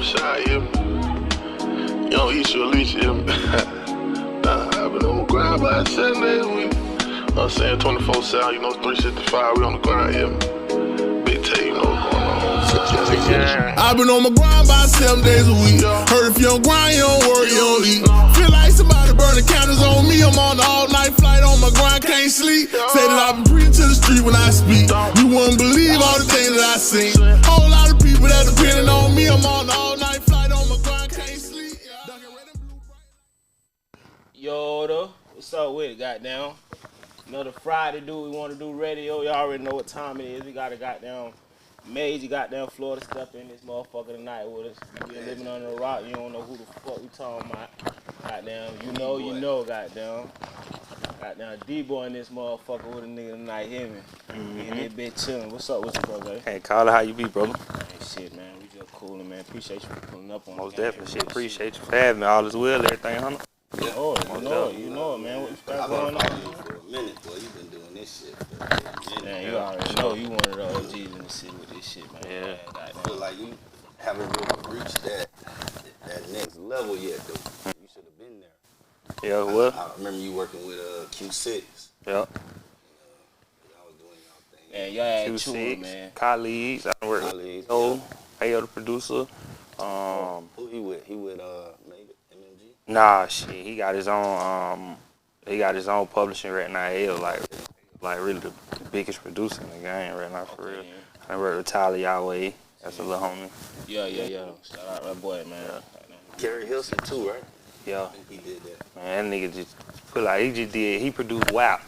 shy, you don't eat your leash, you Nah, I've been on the grind by 7 days a week. I'm saying 24/7, 365, we on the grind, yeah. Big T, you know what's going on. I've been on my grind by 7 days a week. Heard if you don't grind, you don't work, you don't eat. Feel like somebody burning candles on me. I'm on the all-night flight on my grind, can't sleep. Say that I've been preaching to the street when I speak. You wouldn't believe all the things that I seen. Whole lot of people that depending on me. I'm on the all-night flight on my grind, can't sleep. Yo, what's up with it, goddamn? Another Friday, we want to do radio. Y'all already know what time it is. We got a goddamn major goddamn Florida step in this motherfucker tonight with us. You been living under a rock, you don't know who the fuck we talking about. Goddamn, you know, goddamn. Goddamn D-boy in this motherfucker with a nigga tonight, hear me? And that bitch chillin'. What's up with you, brother? Hey, Carla, how you be, brother? Hey, shit, man. We just coolin', man. Appreciate you for pulling up on Most definitely, shit. Appreciate you for having me. All is well, everything, huh? You know it, man. What you got going on? For a minute, boy. You been doing this shit for a minute. Man, you already know you one of the OGs in the city with this shit, man. Yeah. I feel like you haven't really reached that next level yet, though. You should have been there. Yeah, well. I remember you working with Q6. Yeah. Y'all was doing y'all thing. Man, y'all had Q6, chewing, man. colleagues. I work with Ayo, the producer. Who he with? He with maybe MMG? Nah, shit. He got his own. He got his own publishing right now. Ayo, like really the biggest producer in the game right now, for real. Yeah. I work with Tyler Yahweh. That's a little homie. Yeah. Shout out that boy, man. Yeah. Kerry Hilson too, right? Yeah. I think he did that. Man, that nigga just put like he produced WAP.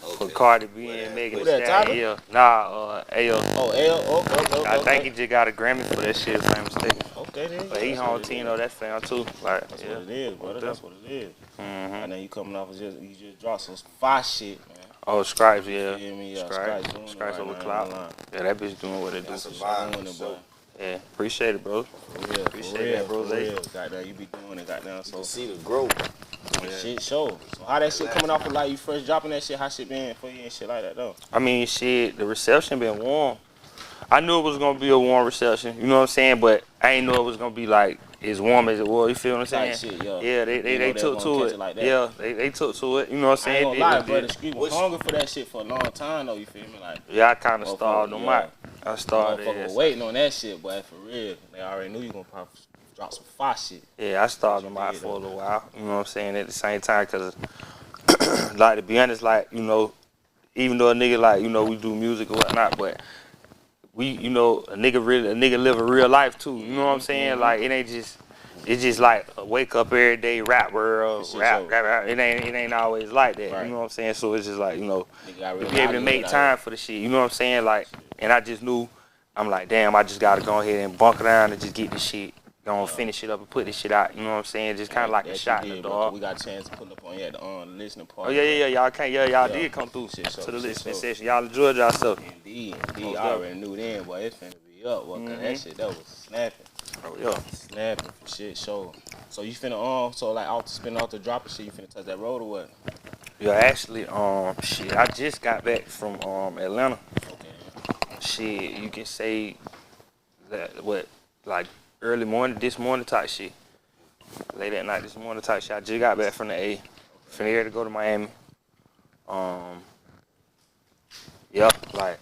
Okay. For Cardi B and Megan Who Thee that, Stallion. Yeah. Nah, Ayo. Oh, L. Okay. I think he just got a Grammy for that shit, if I'm mistaken. Okay, then. But he home Tino, that fam too. Like, That's what it is, brother. That's what it is. Mm-hmm. And then you coming off of you just dropped some fire shit, man. Oh, Scripes, yeah. You hear me? Yeah, Scripes over cloud. Yeah, that bitch doing what it do. That's a vibe. Bro. Yeah, appreciate it, bro. For real, Appreciate that, bro. Goddamn, you be doing it, goddamn. So See the growth. shit show. So how that shit coming off of like you first dropping that shit? How shit been for you and shit like that though? I mean, shit, the reception been warm. I knew it was gonna be a warm reception. You know what I'm saying? But I ain't know it was gonna be like as warm as it was. You feel what I'm saying? Shit, yeah. Yeah, they took to it. Like that. Yeah, they took to it. You know what I'm I ain't saying? gonna lie, bro. The street was hungry for that shit for a long time though. You feel me? Like yeah, I kind of starved them out. I started. Motherfucker was waiting on that shit, boy. For real, they already knew you gonna probably drop some fire shit. Yeah, I started them out for a little while. You know what I'm saying? At the same time, cause like to be honest, like even though a nigga like we do music or whatnot, but we a nigga live a real life too. You know what I'm saying? Like it's just like a wake up every day rap world, rap. It ain't always like that. Right. You know what I'm saying? So it's just like be able really to make time for the shit. You know what I'm saying? Like, and I just knew I'm like, damn, I just gotta go ahead and bunker down and just get this shit. Gonna finish it up and put this shit out, you know what I'm saying? Just kind of like a shot in the dog. We got a chance to pull up on you at the listening part. Oh yeah, y'all did come through to the listening session. Y'all enjoyed yourself. Indeed. I already knew then, boy. It's finna be up, boy. Cause that shit, that was snapping. Oh yeah. Snapping for shit, show. So you finna so like off the dropping shit, you finna touch that road or what? Yeah, actually, shit, I just got back from Atlanta. Okay. Shit, you can say that like early morning, this morning type shit. Late at night, this morning type shit. I just got back from the A. From here to go to Miami. Yeah, like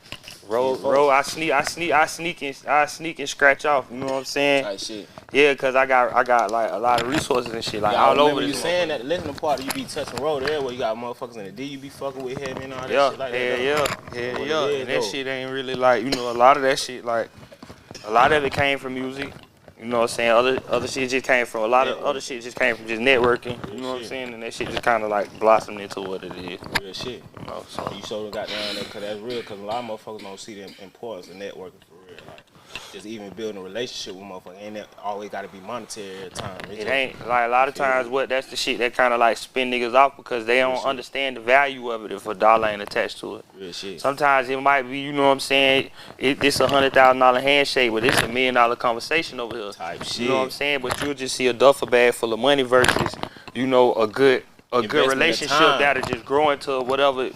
road. I sneak and scratch off. You know what I'm saying? Type shit. Yeah, cause I got like a lot of resources and shit like all over. You saying that listening part, you be touching road there where you got motherfuckers in the D, you be fucking with heavy and all that shit like that. Yeah. And that shit ain't really like a lot of that shit like a lot of it came from music. You know what I'm saying? Other shit just came from other shit just came from just networking. You know what I'm saying? And that shit just kind of like blossomed into what it is. Real shit. You know, so you sort of got down there because that's real. Because a lot of motherfuckers don't see the importance of networking for real. Like just even building a relationship with motherfuckers ain't that always got to be monetary every time. It ain't like a lot of times that's the shit that kind of like spin niggas off because they don't understand the value of it if a dollar ain't attached to it. Real shit. Sometimes it might be, you know what I'm saying, it's $100,000 handshake, but it's $1 million conversation over here. Type shit. You know what I'm saying? But you'll just see a duffel bag full of money versus, a good relationship that'll just grow into whatever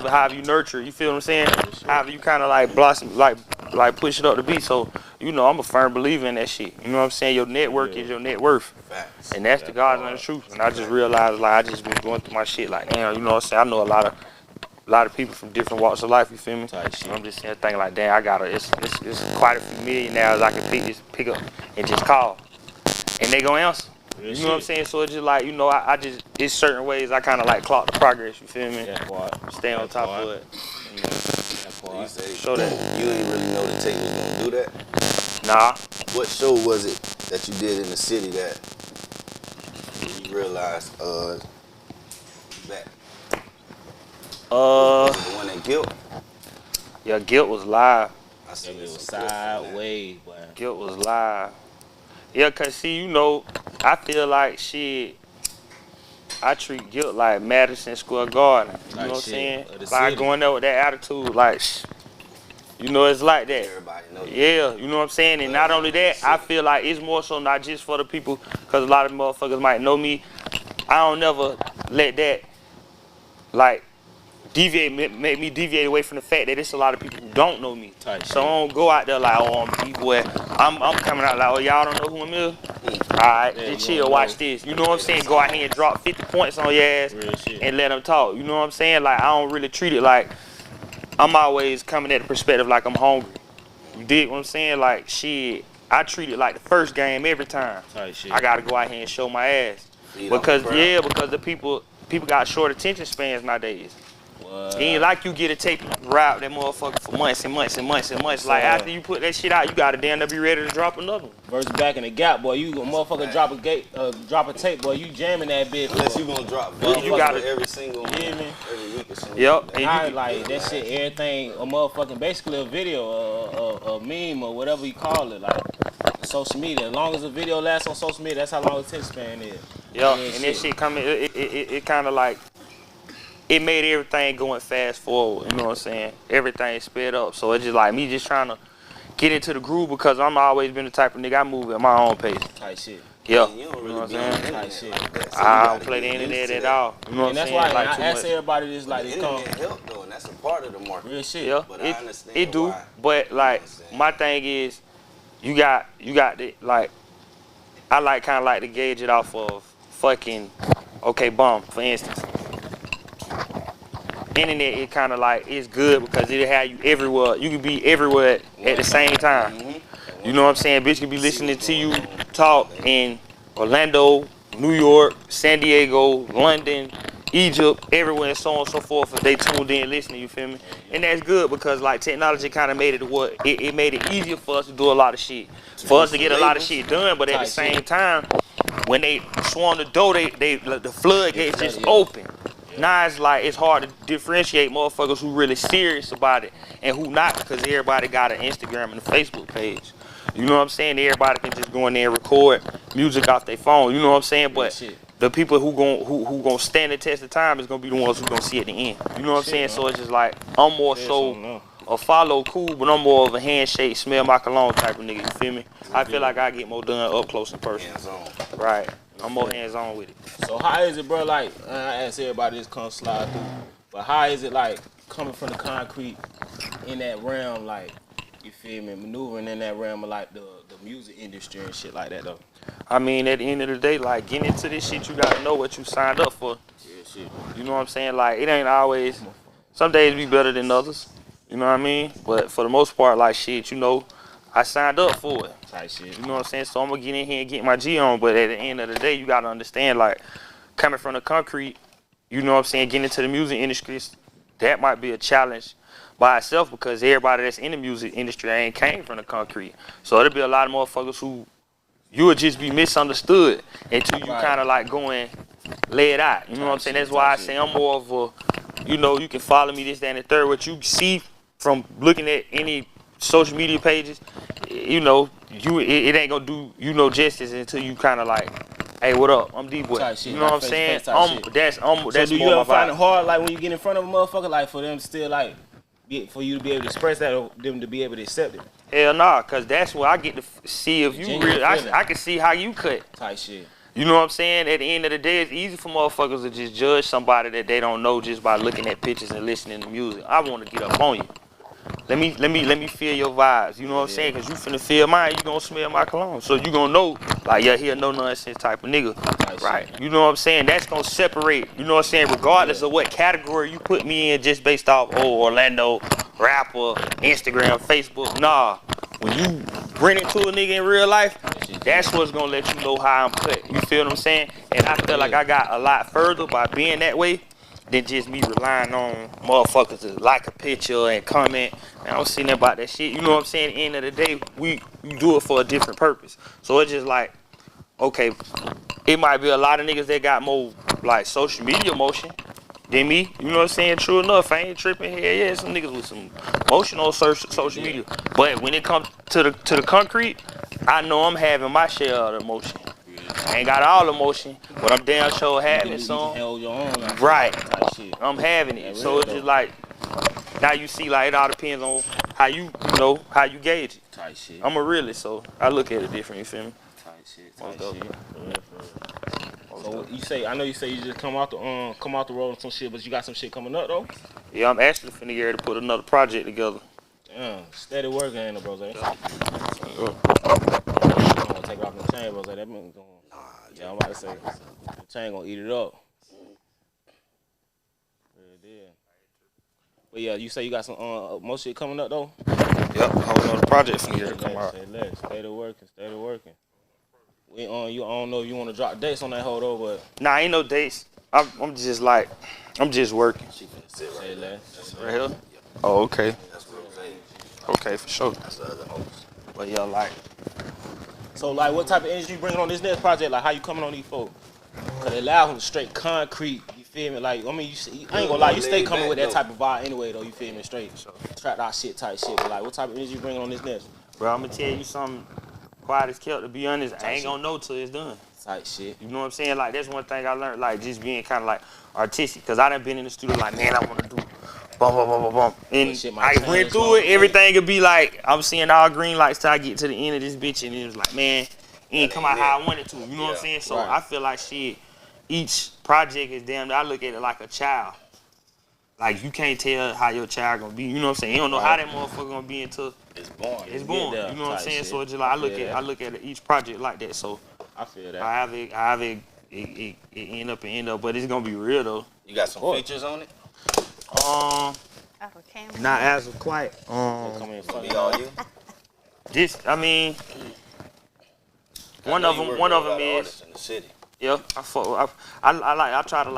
however you nurture. You feel what I'm saying? However you kind of like blossom, like like push it up the beat. So, you know, I'm a firm believer in that shit. You know what I'm saying? Your network is your net worth. Facts. And that's the God's honest truth. And I just realized, like, I just been going through my shit, like, damn, you know what I'm saying? I know a lot of people from different walks of life, you feel me? And I'm just saying, thinking like, damn, I gotta, it's quite a few millionaires I can pick up and just call. And they gonna answer. You know what I'm saying? So it's just like, you know, I just, it's certain ways I kind of like clock the progress, you feel me? Stay on top of it. You know, You say, show that. You didn't really know the tape was gonna do that? Nah. What show was it that you did in the city that you realized, that? Was it the one that Guilt? Yeah, Guilt was live. I see It was sideways, boy. Guilt was live. Yeah, cause see, you know, I feel like shit. I treat Guilt like Madison Square Garden. You know what I'm saying? Like going there with that attitude, like, you know, it's like that. Everybody knows. Yeah, you know what I'm saying? And not only that, I feel like it's more so not just for the people, cause a lot of motherfuckers might know me. I don't never let that, like, make me deviate away from the fact that it's a lot of people who don't know me. So I don't go out there like, oh, I'm B-boy. I'm coming out like, oh, y'all don't know who I'm is? Alright, just chill, watch this. You know what I'm saying? Go out here and drop 50 points on your ass and let them talk. You know what I'm saying? Like, I don't really treat it like I'm always coming at the perspective like I'm hungry. You dig what I'm saying? Like, shit, I treat it like the first game every time. I gotta go out here and show my ass. Because the people got short attention spans nowadays. It ain't like you get a tape rap that motherfucker for months and months and months and months. Like after you put that shit out, you gotta damn near be ready to drop another one. Versus back in the gap, boy, you gonna motherfucker drop a tape, boy, you jamming that bitch. Unless you gonna drop you gotta every single every week or something. Yep. And I like that shit, everything, a motherfucking, basically a video, a meme or whatever you call it, like social media. As long as a video lasts on social media, that's how long the attention span is. Yeah, and that shit coming, it kind of like, it made everything going fast forward, you know what I'm saying? Everything sped up. So it's just like me just trying to get into the groove because I'm always been the type of nigga I move at my own pace. Type shit. Yeah. You don't You know really what I'm be on the saying? internet like that, so I you don't gotta play the get internet used to at that. all. You know what I'm And that's saying? why Like I too ask much. everybody this, like, The this come internet help though, and that's a part of the market. real shit. Yeah, But I understand it do. why. But like, my thing is, you got the, like, I like kind of like to gauge it off of fucking, okay, bomb, for instance. Internet, it kind of like, it's good because it'll have you everywhere. You can be everywhere at the same time. You know what I'm saying? Bitch can be listening to you talk in Orlando, New York, San Diego, London, Egypt, everywhere, and so on and so forth. If they tuned in listening, you feel me? And that's good because like technology kind of made it what it made it easier for us to do a lot of shit, for us to get a lot of shit done. But at the same time, when they swung the door, the floodgates just open. Now it's like it's hard to differentiate motherfuckers who really serious about it and who not, because everybody got an Instagram and a Facebook page. You know what I'm saying? Everybody can just go in there and record music off their phone. You know what I'm saying? But the people who gonna stand the test of time is gonna be the ones who gonna see at the end. You know what I'm saying? So it's just like I'm more so a follow cool, but I'm more of a handshake, smell my cologne type of nigga. You feel me? I feel like I get more done up close and personal. Right. I'm more hands-on with it. So how is it, bro, like, I ask everybody this come slide through, but how is it, like, coming from the concrete in that realm, like, you feel me, maneuvering in that realm of, like, the music industry and shit like that, though? I mean, at the end of the day, like, getting into this shit, you gotta know what you signed up for. Yeah, shit. You know what I'm saying? Like, it ain't always, some days be better than others. You know what I mean? But for the most part, like, shit, you know, I signed up for it. Type shit. You know what I'm saying? So I'm gonna get in here and get my G on, but at the end of the day, you gotta understand, like, coming from the concrete, you know what I'm saying, getting into the music industry, that might be a challenge by itself because everybody that's in the music industry ain't came from the concrete. So it'll be a lot of motherfuckers who you would just be misunderstood until you kind of like go and lay it out. You know what I'm saying? That's why I say I'm more of a, you know, you can follow me, this, that, and the third. What you see from looking at any social media pages, you know, it ain't gonna do you no justice until you kind of like, hey, what up? I'm D-Boy. You know what I'm saying? That's so do you more ever my find vibe. it hard, like, when you get in front of a motherfucker, like, for them still, like, for you to be able to express that, or them to be able to accept it? Hell nah, cause that's where I get to see if you really, I can see how you cut. Type shit. You know what I'm saying? At the end of the day, it's easy for motherfuckers to just judge somebody that they don't know just by looking at pictures and listening to music. I want to get up on you. let me feel your vibes. You know what I'm saying? Cause you finna feel mine, you gonna smell my cologne. So you gonna know, like, yeah, he a no nonsense type of nigga. Right. You know what I'm saying? That's gonna separate, you know what I'm saying, regardless of what category you put me in just based off, oh, Orlando, rapper, Instagram, Facebook. Nah. When you bring it to a nigga in real life, that's what's gonna let you know how I'm cut. You feel what I'm saying? And I feel like I got a lot further by being that way than just me relying on motherfuckers to like a picture and comment. Man, I don't see nothing about that shit. You know what I'm saying? At the end of the day, we do it for a different purpose. So it's just like, okay, it might be a lot of niggas that got more like social media motion than me. You know what I'm saying? True enough, I ain't tripping here. Yeah, some niggas with some motion on social media. But when it comes to the concrete, I know I'm having my share of the emotion. I ain't got all the emotion, but I'm damn sure having some. Right. I'm having it. So it's just like, now you see, like, it all depends on how you gauge it. Tight shit. I'm a realist, so I look at it different, you feel me? Tight shit. So you say, I know you say you just come out the road and some shit, but you got some shit coming up though? Yeah, I'm actually finna get ready to put another project together. Damn, steady working, ain't it, bro? Take it off the chain, bro. That means going. Yeah, I'm about to say the chain gonna eat it up. But yeah, you say you got some more shit coming up though? Yep, a whole nother project finna get ready to come out. Steady working. I don't know if you want to drop dates on that hold over, but nah, ain't no dates. I'm just working. She finna sit right there. Right here? Oh, okay. That's what I'm saying. Okay, for sure. That's the other host. But yeah, like. So like, what type of energy you bringing on this next project? Like, how you coming on these folks? Cause it allows them straight concrete. You feel me? Like, I mean, I ain't gonna lie, you stay coming with that type of vibe anyway, though. You feel me? Straight, trap out shit type shit. But like, what type of energy you bringing on this next? Bro, I'm gonna tell you something. Quiet as kept, to be honest, I ain't gonna know till it's done. Type shit. You know what I'm saying? Like, that's one thing I learned, like, just being kind of like artistic. Cause I done been in the studio like, man, I wanna do bum. And I went through it, everything could be like, I'm seeing all green lights till I get to the end of this bitch, and it was like, man, it ain't come out how I wanted to. You know what I'm saying? So I feel like shit, each project is damn, I look at it like a child. Like, you can't tell how your child gonna be. You know what I'm saying? You don't know how that motherfucker gonna be until it's born. You know what I'm saying? So it's just like, I look at each project like that. So I feel that. I have it end up, but it's gonna be real though. You got some features on it? Not as of quite. Be all you? This, I mean, one of them is. In the city. Yeah, I try to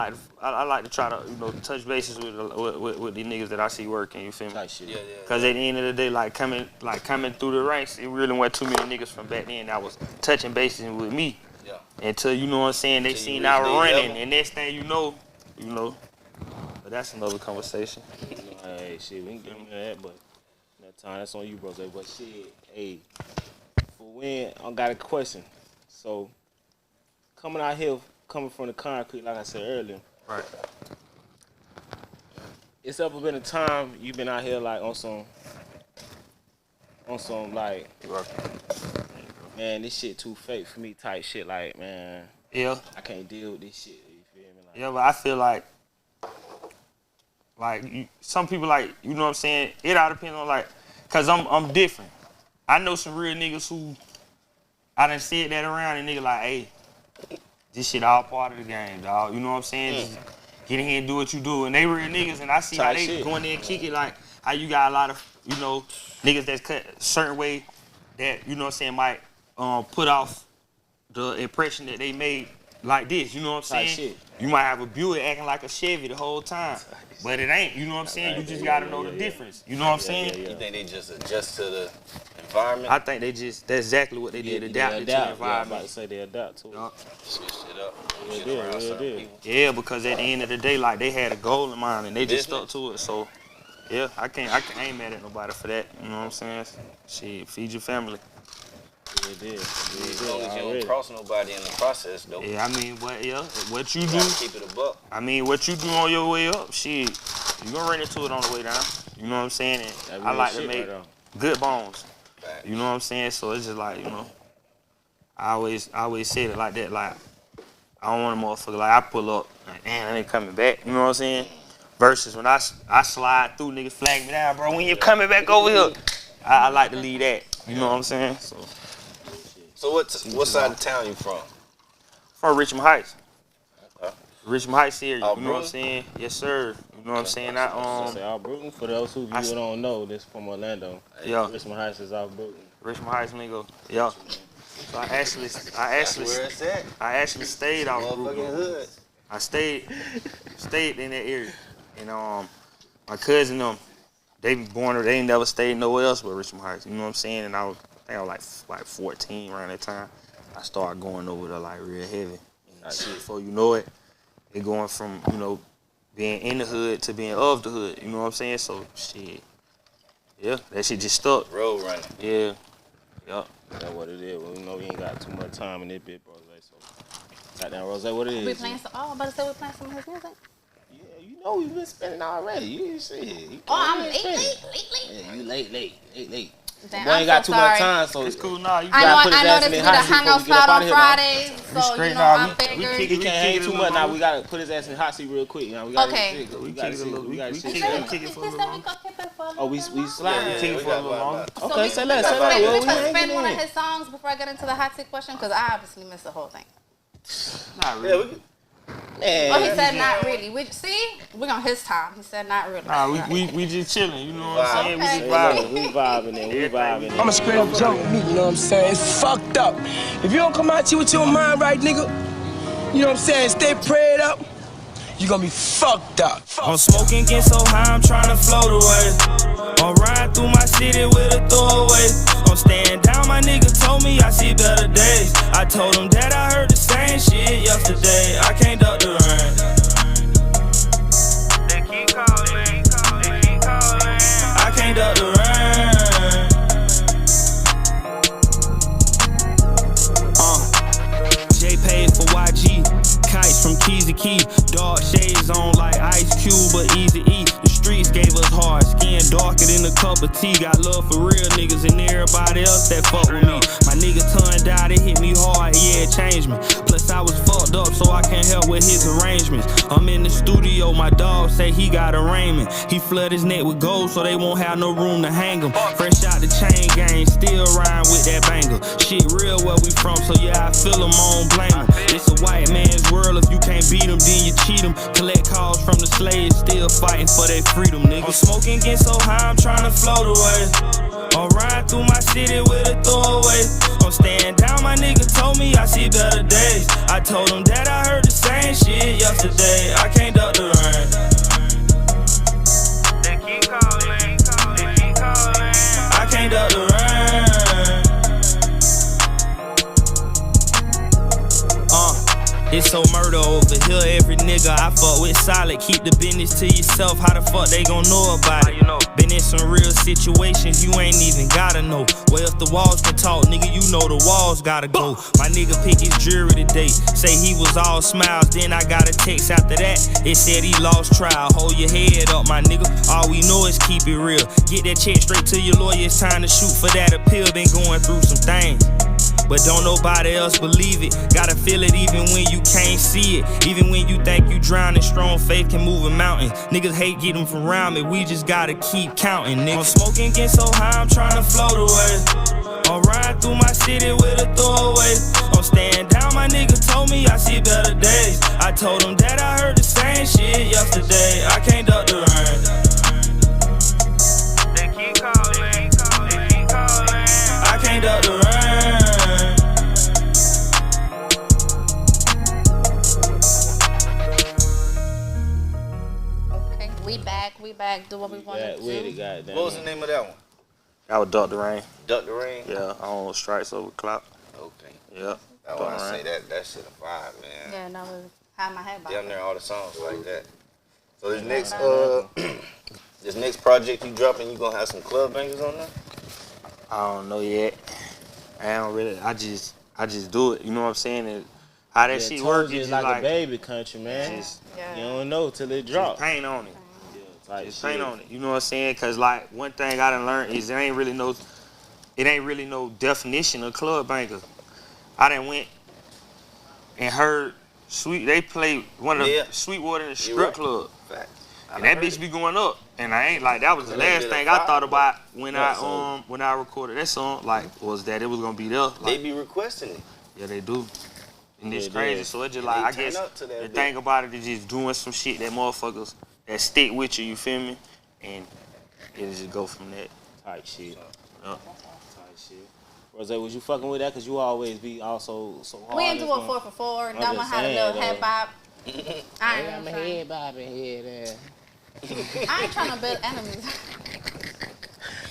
you know, touch bases with the niggas that I see working. You feel me? Yeah. Cause at the end of the day, like coming through the ranks, it really wasn't too many niggas from back then that was touching bases with me. Yeah. Until, you know what I'm saying, they seen I was running, and next thing you know. But that's another conversation. Hey, shit, we can get into that, but that time that's on you, bro. But shit, hey, for when I got a question. So, coming out here, coming from the concrete, like I said earlier. Right. It's ever been a time you've been out here like on some like, man, this shit too fake for me type shit. Like, man, yeah, I can't deal with this shit. You feel me? Like, yeah, but I feel like some people, like, you know what I'm saying? It all depends on, like, cause I'm different. I know some real niggas who I done said that around, and nigga like, hey, this shit all part of the game, dog. You know what I'm saying? Just get in here and do what you do. And they real niggas, and I see how they go in there and kick it, like how you got a lot of, you know, niggas that's cut a certain way that, you know what I'm saying, might put off the impression that they made like this, you know what I'm saying? Shit. You might have a Buick acting like a Chevy the whole time, but it ain't, you know what I'm saying? You just gotta know the difference, you know what I'm saying? You think they just adjust to the environment? I think that's exactly what they did, adapted to the environment. I'm about to say they adapt to it. Switch it up. Yeah, because at the end of the day, like, they had a goal in mind and they just stuck to it, so yeah, I ain't mad at nobody for that, you know what I'm saying? Shit, feed your family. As long as you don't cross nobody in the process, though. Yeah, I mean, what you do, keep it a buck. I mean, what you do on your way up, shit, you gonna run into it on the way down. You know what I'm saying? And I like to make good bones. You know what I'm saying? So it's just like, you know, I always say it like that. Like, I don't want a motherfucker like I pull up, like, damn, I ain't coming back. You know what I'm saying? Versus when I slide through, niggas flag me down, bro. When you coming back over here, I like to leave that. You know what I'm saying? So what side of town you from? From Richmond Heights. Richmond Heights area. You know what I'm saying? Yes, sir. You know what I'm saying? Brooklyn. For those who don't know, this from Orlando. Yeah. Richmond Heights is off Brooklyn. Richmond Heights, nigga. Yeah. So I actually stayed out Brooklyn. Hood. I stayed in that area. And my cousin they ain't never stayed nowhere else but Richmond Heights. You know what I'm saying? And I think I was like 14 around that time. I started going over there like real heavy. And shit, before you know it, it going from, being in the hood to being of the hood. You know what I'm saying? So shit. Yeah, that shit just stuck. Road running. Yeah. Yup. That's what it is. Well, we ain't got too much time in this bit, Rose. So, goddamn, Rose, what it is? We playing some. Oh, I'm about to say we playing some of his music. Yeah, we've been spending already. You see. I'm late. Yeah, you late. Damn, Boy ain't got too much time, so it's cool now. I know this is the hangout spot on Fridays, so I figured we can't hang too much now. We gotta put his ass in the hot seat real quick. Now we gotta we gotta kick it for a little longer. Oh, we slide. Kick it for a little longer. Okay, say less. We could spin one of his songs before I get into the hot seat question, because I obviously missed the whole thing. Not really. Oh, he said not really. We're on his time. He said not really. Nah, we just chilling. You know what I'm saying? We just vibing. I'm a straight up joke with me, you know what I'm saying? It's fucked up. If you don't come out here with your mind right, nigga, you know what I'm saying? Stay prayed up, you gonna be fucked up. I'm smoking, get so high, I'm trying to float away. I'm riding through my city with a throwaway. I'm staying down, my nigga told me I see better days. I told him that I heard the same shit yesterday. I can't duck the rain. They keep calling. I can't duck the rain. J paid for YG. Kites from keys to key. Dark shades on like Ice Cube, but easy E. The streets gave us hard skin, darker than a cup of tea. Got love for real niggas and everybody else that fuck with me. My nigga tongue died, it hit me hard, yeah, it changed me. Plus I was fucked up, so I can't help with his arrangements. I'm in the studio, my dog say he got arraignment. He flood his neck with gold, so they won't have no room to hang him. Fresh out the chain gang, still riding with that banger. Shit real where we from, so yeah, I feel him, I don't blame him. It's a white man's world, if you can't beat him, then you cheat him. Collect calls from the slaves, still fighting for their freedom, nigga. I'm smoking, get so high, I'm trying to float away. I'm riding through my city with a throwaway. I'm staying down, my nigga told me I see better days. I told him that I heard the same shit yesterday. I can't duck the rain. They keep calling. I can't duck the rain. It's so murder over here, every nigga I fuck with solid. Keep the business to yourself, how the fuck they gon' know about it? Been in some real situations you ain't even gotta know. Well, if the walls can talk, nigga, you know the walls gotta go. My nigga pick his jury today, say he was all smiles. Then I got a text after that, it said he lost trial. Hold your head up, my nigga, all we know is keep it real. Get that check straight to your lawyer, it's time to shoot for that appeal. Been going through some things, but don't nobody else believe it. Gotta feel it even when you can't see it. Even when you think you drowning, strong faith can move a mountain. Niggas hate getting from around me, we just gotta keep counting, nigga. I'm smoking, get so high, I'm trying to float away. I'm riding through my city with a throwaway. I'm staying down, my nigga told me I see better days. I told him that I heard the same shit yesterday. I can't duck the rain. They keep calling. I can't duck the rain. We back, do what we want to do. What was the name of that one? I would duck the rain. Duck the Rain? Yeah, on Strikes Over Clout. Okay. Yeah. I want to say that shit a vibe, man. Yeah, no, was had my head back. Damn near all the songs like that. So this next project you dropping, you gonna have some club bangers on there? I don't know yet. I don't really. I just do it. You know what I'm saying? And how that shit works is like a baby country, man. You don't know till it drops. Paint on it. Just paint on it. You know what I'm saying? Cause like one thing I done learned is it ain't really no definition of club banger. I done went and heard they play one of the Sweetwater in the strip club. Fact. And that bitch be going up. And I ain't like, that was the last thing I thought about when I recorded that song, like, was that it was gonna be there. Like, they be requesting it. Yeah, they do. And it's crazy. So it's just like, I guess the thing about it is just doing some shit that motherfuckers that stick with you, you feel me? And it'll just go from that type shit. Type shit. Rose, was you fucking with that? Cause you always be also so hard. We ain't do a 4 for 4. That one had a little head bop. I am a head bobbing head ass. I ain't trying to build enemies.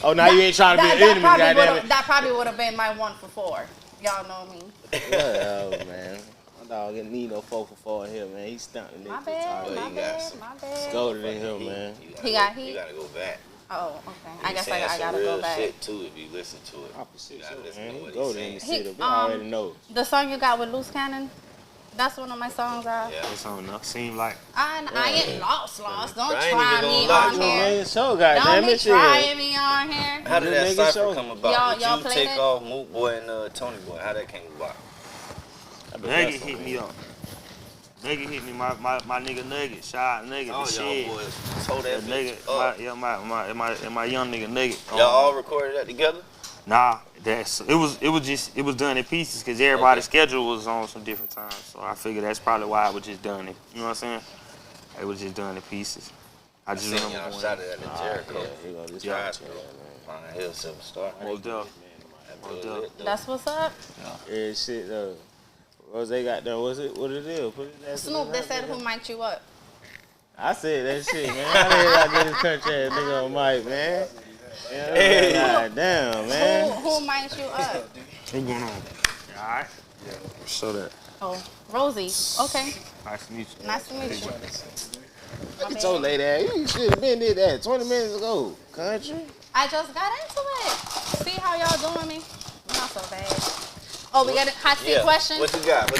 Oh, now you ain't trying to build enemies, goddammit. That probably would have been my 1 for 4. Y'all know me. Oh man. My dog didn't need no 4 for 4 in here, man. He's stunting. My bad. Scolded in here, man. He got heat? You gotta go back. Oh, okay. I guess I gotta go back. Shit too if you listen to it. You gotta listen to what he's saying. We already know. The song you got with Loose Cannon, that's one of my songs. Yeah, it's on enough. Seem like. I ain't lost. Don't try me on here. Don't be trying me on here. How did that cipher come about? Y'all Did you take off Moot Boy and Tony Boy? How that came about? Nugget hit me up. Nugget hit me, my nigga Nugget. Shout out Nugget. Oh, y'all boys told that nigga up. My young nigga Nugget. Y'all all recorded that together? Nah, it was done in pieces because everybody's schedule was on some different times. So I figured that's probably why it was just done in. You know what I'm saying? It was just done in pieces. I just seen y'all shot it at the Jericho. Pine Hill Silver Star. That's what's up. Yeah, shit though. Rose got done. What it is? Put it Snoop, they said who mic'd you up? I said that shit, man. I get this country ass nigga on mic, man. Hey. God damn, man. Who mic'd you up? What's going on? Alright. Yeah. Show that. Oh, Rosie. Okay. Nice to meet you. Nice to meet you. Look at your lady ass. You should have been did that 20 minutes ago, country. I just got into it. See how y'all doing me? Not so bad. Oh, we got a hot seat question? What you got?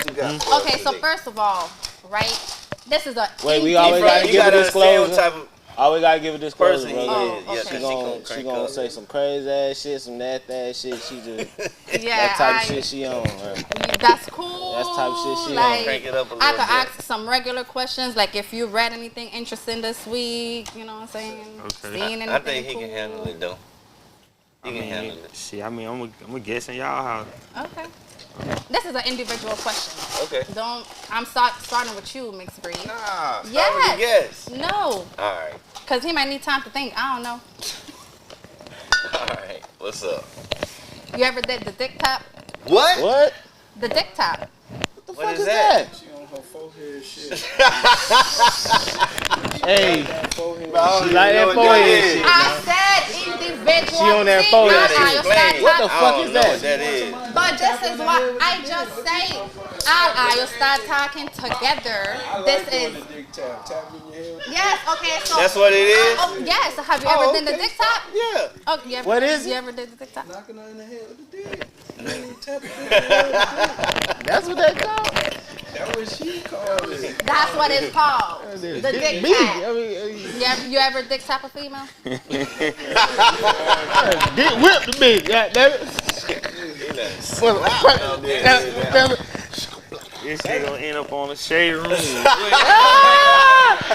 Okay, so first of all, right? This is a... Wait, we always got to give a disclosure. Always got to give a disclosure, brother. Oh, okay. She gonna say some crazy ass shit, some nasty ass shit. She just... Yeah, that type of shit she on. Right? That's cool. That's type of shit she on. Crank it up a little I could ask some regular questions, like if you read anything interesting this week, you know what I'm saying? Okay. Seen anything I think he cool? can handle it, though. He can handle it. Shit, I mean, I'm guessing y'all how... Okay. This is an individual question. Okay. I'm starting with you, Mixed Breed. Nah, yes. No. All right. Because he might need time to think. I don't know. All right. What's up? You ever did the dick tap? What? The dick tap. What the fuck is that? She on her forehead shit. Hey. She like that forehead shit. I said individual. She on that forehead. What the fuck is that? That is. But this is what I just say. I'll start talking together. This is. Tap in your head. Yes. Okay. So that's what it is. Yes. Have you ever done the dick tap? Yeah. Oh, what is it? You ever did the dick tap? Knocking her in the head with the dick. That's what they call it. That's what she called it. That's what it's called. The dick tap. You ever dick tap a female? Dick whip the bitch. Damn it. This shit gonna end up on the shade room.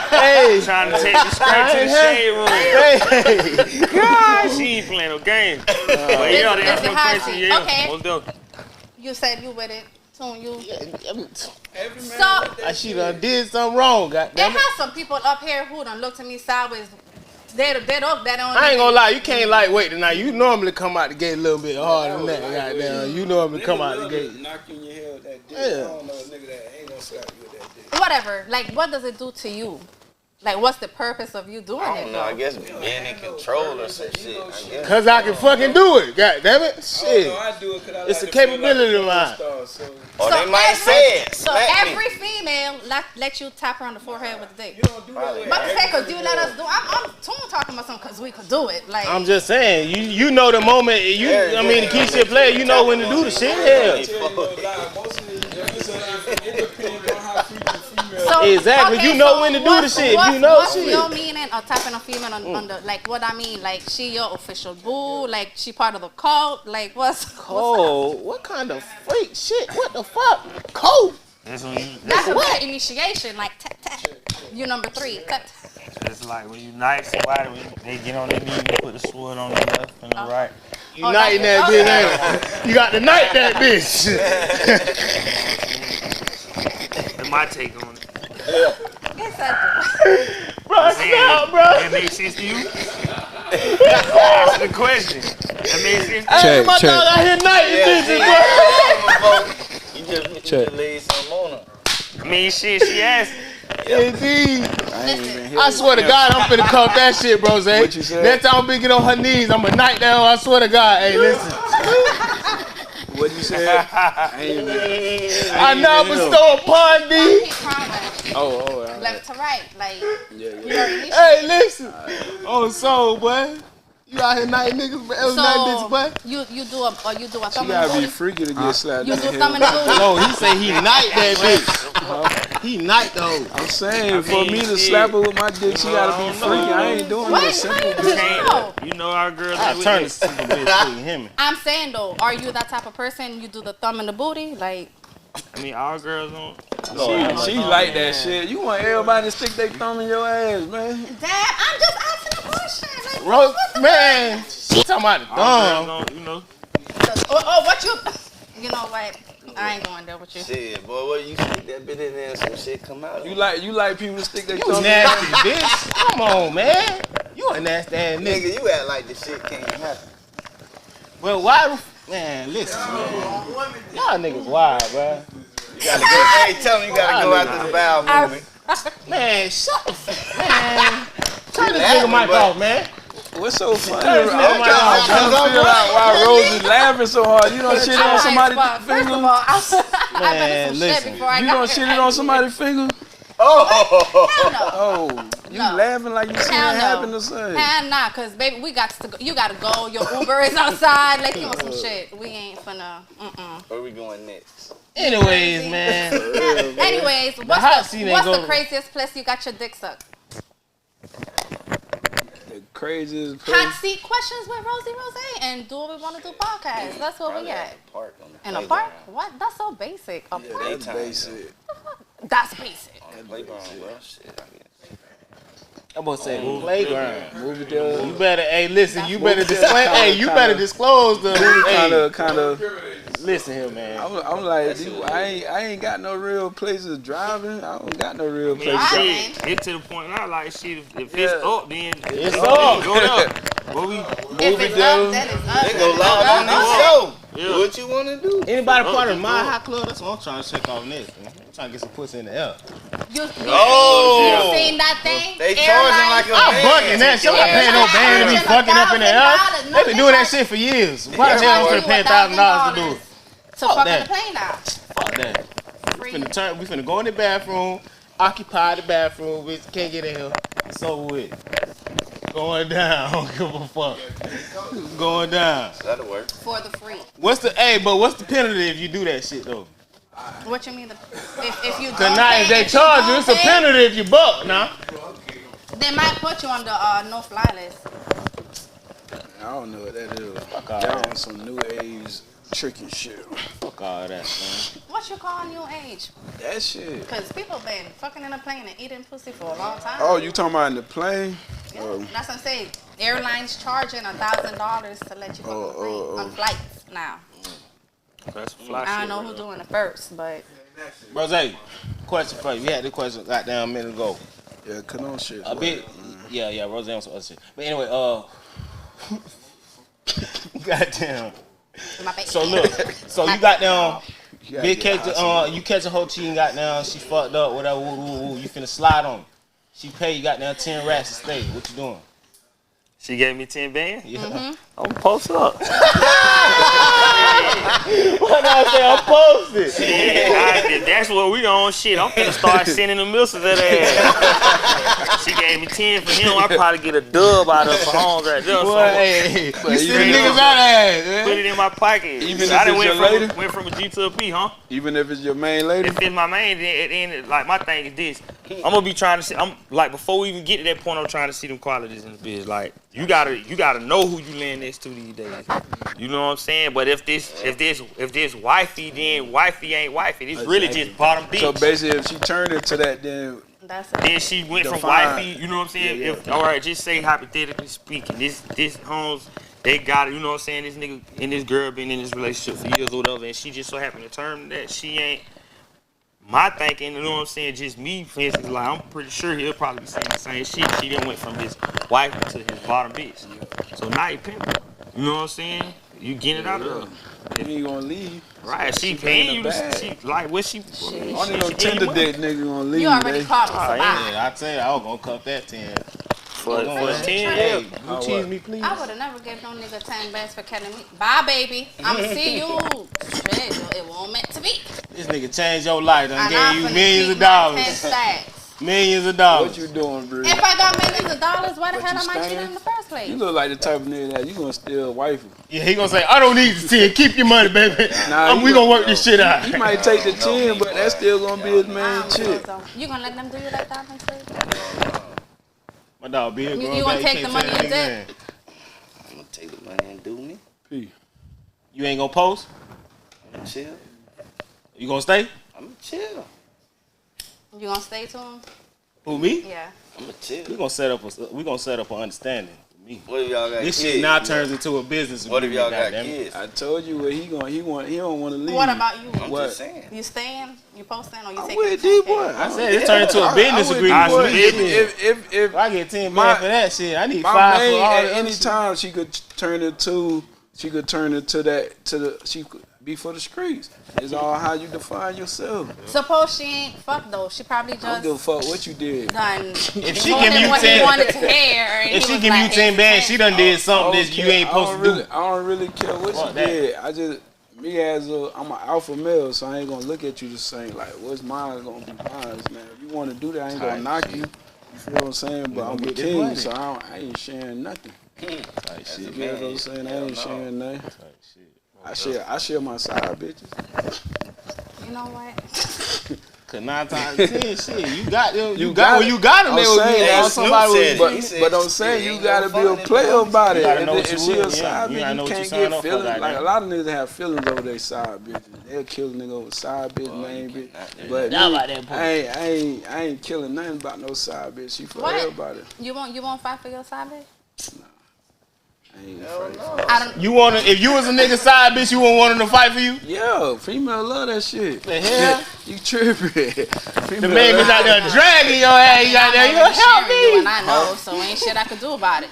Hey. Trying to take me straight to the shade room. Hey. God, she ain't playing no game. But yeah, they ask no question. Yeah. Okay. You said you with it. Soon you. So she done did something wrong. There has some people up here who done looked at me sideways. They don't. I ain't gonna lie, you can't lightweight tonight. You normally come out the gate a little bit harder than that. Goddamn, you normally come out the gate. Knock you in your head with that dick. I don't know a nigga that ain't gonna slap you with that dick. Whatever. Like, what does it do to you? Like, what's the purpose of you doing it? I don't know. I guess being in control or some shit. I guess. Cause I can fucking do it. God damn it. Shit. I do it 'cause I it's like a capability of mine. Or they might say it. So every female let you tap her on the forehead with the dick. You don't do that. But to say, cause you let us do. I'm talking about something cause we could do it. Like I'm just saying, you know the moment. I mean, the key shit player, you know when to do the shit. Yeah. So, exactly. Okay, you know so when to do the shit. You know what's shit. your meaning of tapping a female on the like? What I mean, like she your official boo? Like she part of the cult? Like what's Cole? What kind of freak shit? What the fuck? Cole? That's what initiation. Like tap tap. You number 3. Tap. It's like when you knight somebody, when they get on their knees, you put the sword on the left and the right. You knighting that bitch, ain't it? You got to knight that bitch. That's my take on it. Bro, stop, bro. That makes sense to you? That's the question. That makes sense to you? Hey, my dog out here knighting bitches, bro. You just laid some on her. I mean, shit, she asked. Indeed. I swear to God, I'm finna cuff that shit, bro. What you said? Next time I'm get on her knees, I'm a knight down. I swear to God. Hey, listen. What you said? I know bestow upon thee. Oh, left to right, like. Yeah. Hey, listen. Oh, so, boy. You out here knighting niggas, bro. So, bitch, boy. You do a thumb in the booty? You gotta be freaky to get slapped. You do thumb in the booty? No, he say he knight that bitch. He knight though. I'm saying, for me to slap her with my dick, she gotta be freaky. I ain't doing no simple bitch. You know our girls. I turn the simple bitch to him. I'm saying though, are you that type of person? You do the thumb in the booty, like? I mean, our girls don't. She like that shit. You want everybody to stick their thumb in your ass, man. Damn, I'm just asking a question. Like, Rose, man, she talking about the thumb. You know. Oh, what you? You know what? I ain't going there with you. Shit, boy, what you stick that bit in there and some shit come out? You like people to stick their You thumb in nasty bitch. Come on, man. You a nasty ass nigga. Nigga, you act like this shit can't happen. Well, why? Man, listen, man. Y'all niggas wild, bro. Hey, tell me you gotta go after the bowel movement. Man, shut the man. Turn this nigga mic off, man. What's so funny? Turn this nigga mic off. I'm trying to figure out why Rose is laughing so hard. You don't shit it on somebody's First finger? of all, I better some shit before I You got don't shit it on somebody's finger? Oh! Hell no. Oh, you laughing like you seen it happen or something? Hell nah, cause baby, we got to go. You gotta go. Your Uber is outside. Like you on some shit. We ain't finna. Where we going next? Anyways, man. Anyways, what's the craziest place you got your dick sucked? The craziest place. Hot seat questions with Rosie Rose and do what we want to do podcast. That's what we at. In a park? What? That's so basic. A park? That's basic. That's basic. Playground, bro. Shit, I'm gonna say playground. Movie theater. You better, hey, listen. You better disclose. Hey, you better disclose the. Kind of. Listen here, man. I'm like, dude, I ain't got no real places driving. I don't got no real places. Get to the point now, like shit. If it's up, then it's up. Go there. What we if it's up, then it's up. They go live on this show. Do what you want to do. Anybody part of my hot club? That's what I'm trying to check off next. Man. I'm trying to get some pussy in the air. You seen that thing? They charging like a I'm man. bucking that shit. I'm not paying no band to be fucking up in the air. They been doing that shit for years. Why the hell I'm gonna pay $1,000 to do it? So fuck the plane out. Fuck that. We finna go in the bathroom, occupy the bathroom, bitch. Can't get in here. It's over with. Going down. Don't give a fuck. Going down. That'll work. For the free. What's the penalty if you do that shit though? What you mean? If you tonight if they charge you, it's a penalty if you buck now. They might put you on the no fly list. I don't know what that is. Fuck all that that. On some new age tricky shit. Fuck all that, man. What you call new age? That shit. Because people been fucking in a plane and eating pussy for a long time. Oh, you talking about in the plane? Yeah, that's what I'm saying. Airlines charging $1,000 to let you fuck on the plane on flights now. That's fly I don't know who's doing it first, but. Rose, question for you. We had this question goddamn a minute ago. Yeah, cologne shit. A bit. Yeah, Rose on some other shit. But anyway, goddamn. So look, so you got down, you catch a whole cheating, got down, she fucked up, whatever, you finna slide on her. She pay you got down 10 racks to stay. What you doing? She gave me 10 bands? Yeah. I'm gonna post up. What did I say? I'm posted. If that's what we on, shit, I'm finna start sending the missiles at her ass. She gave me 10 for him, I probably get a dub out of her for home right there. Hey, you see the niggas out ass, man. Put it in my pocket. Even I if it's your lady? went from a G to a P, huh? Even if it's your main lady? If it's my main, then like my thing is this. I'm gonna be trying to see. I'm like before we even get to that point, I'm trying to see them qualities in the bitch. Like you gotta know who you laying next to these days. You know what I'm saying? But if this wifey, then wifey ain't wifey. It's really just bottom bitch. So basically, if she turned into that, then Then she went from wifey, you know what I'm saying? If all right, just say hypothetically speaking, this homes they got it, you know what I'm saying? This nigga and this girl been in this relationship for years or whatever, and she just so happened to determine that she ain't my thinking, you know what I'm saying? Just me, for instance, like I'm pretty sure he'll probably be saying the same shit. She done went from his wife to his bottom bitch. So now he pimping. You know what I'm saying? You getting it out of her. You ain't gonna leave. Right, she paying you to like what she only no tender date nigga gonna leave. You already caught me. Yeah, I tell you, I was gonna cup that 10. For 10, hey, you cheese me, please. I would have never gave no nigga 10 bands for killing me. Bye, baby. I'ma see you. Shit, it won't meant to be. This nigga changed your life. Done gave you millions of my dollars. 10 stacks. Millions of dollars. What you doing, bro? If I got millions of dollars, why the hell am I cheating in the first place? You look like the type of nigga that you gonna steal wifey. Yeah, he gonna say, I don't need the 10. Keep your money, baby. We gonna work this shit out. He might take the 10, but that's still gonna be his main chick. You gonna let them do you like that next week? My dog, be you gonna take the money and dip? I'm gonna take the money and do me. P. You ain't gonna post? I'm gonna chill. You gonna stay? I'm gonna chill. You gonna stay to him? Who, me? Yeah. I'm gonna chill. We gonna set up an understanding. Me. What if y'all got this kids? shit now turns into a business. What if y'all got kids? I told you what he don't want to leave. What about you? I'm just saying. You staying? You posting or you I'm taking? with D-boy. I said it turned into a business agreement. If I get 10 bands for that shit, I need 5 main, for all at that any shit. time she could turn it to she could be for the streets. It's all how you define yourself. Suppose she ain't fuck though. She probably just I don't give a fuck what you did. done. If she give you 10, wanted to hear, if she give you 10 bands, she done did something that you ain't supposed to do. I don't really care what you did. I just I'm an alpha male, so I ain't gonna look at you the same. Like, what's mine is gonna be mine, man. If you want to do that, I ain't gonna knock you. You feel what I'm saying? But I'm a king, so I ain't sharing nothing. You know what I'm saying? I ain't sharing nothing. I share my side bitches. You know what? Cause 9 times 10, shit, you got them. You got when you got them. They was somebody. But I'm saying you gotta be a player about it. If she a side bitch, you can't get feelings. Like a lot of niggas have feelings over their side bitches. They'll kill a nigga over side bitch, main bitch. But I ain't killing nothing about no side bitch. She for everybody. You won't fight for your side bitch? Nah. You wanna? If you was a nigga side bitch, you wouldn't want him to fight for you? Yeah, female love that shit. The hell? You tripping? The man was out there dragging your ass. You out there, you gonna help me? And I know, so ain't shit I could do about it.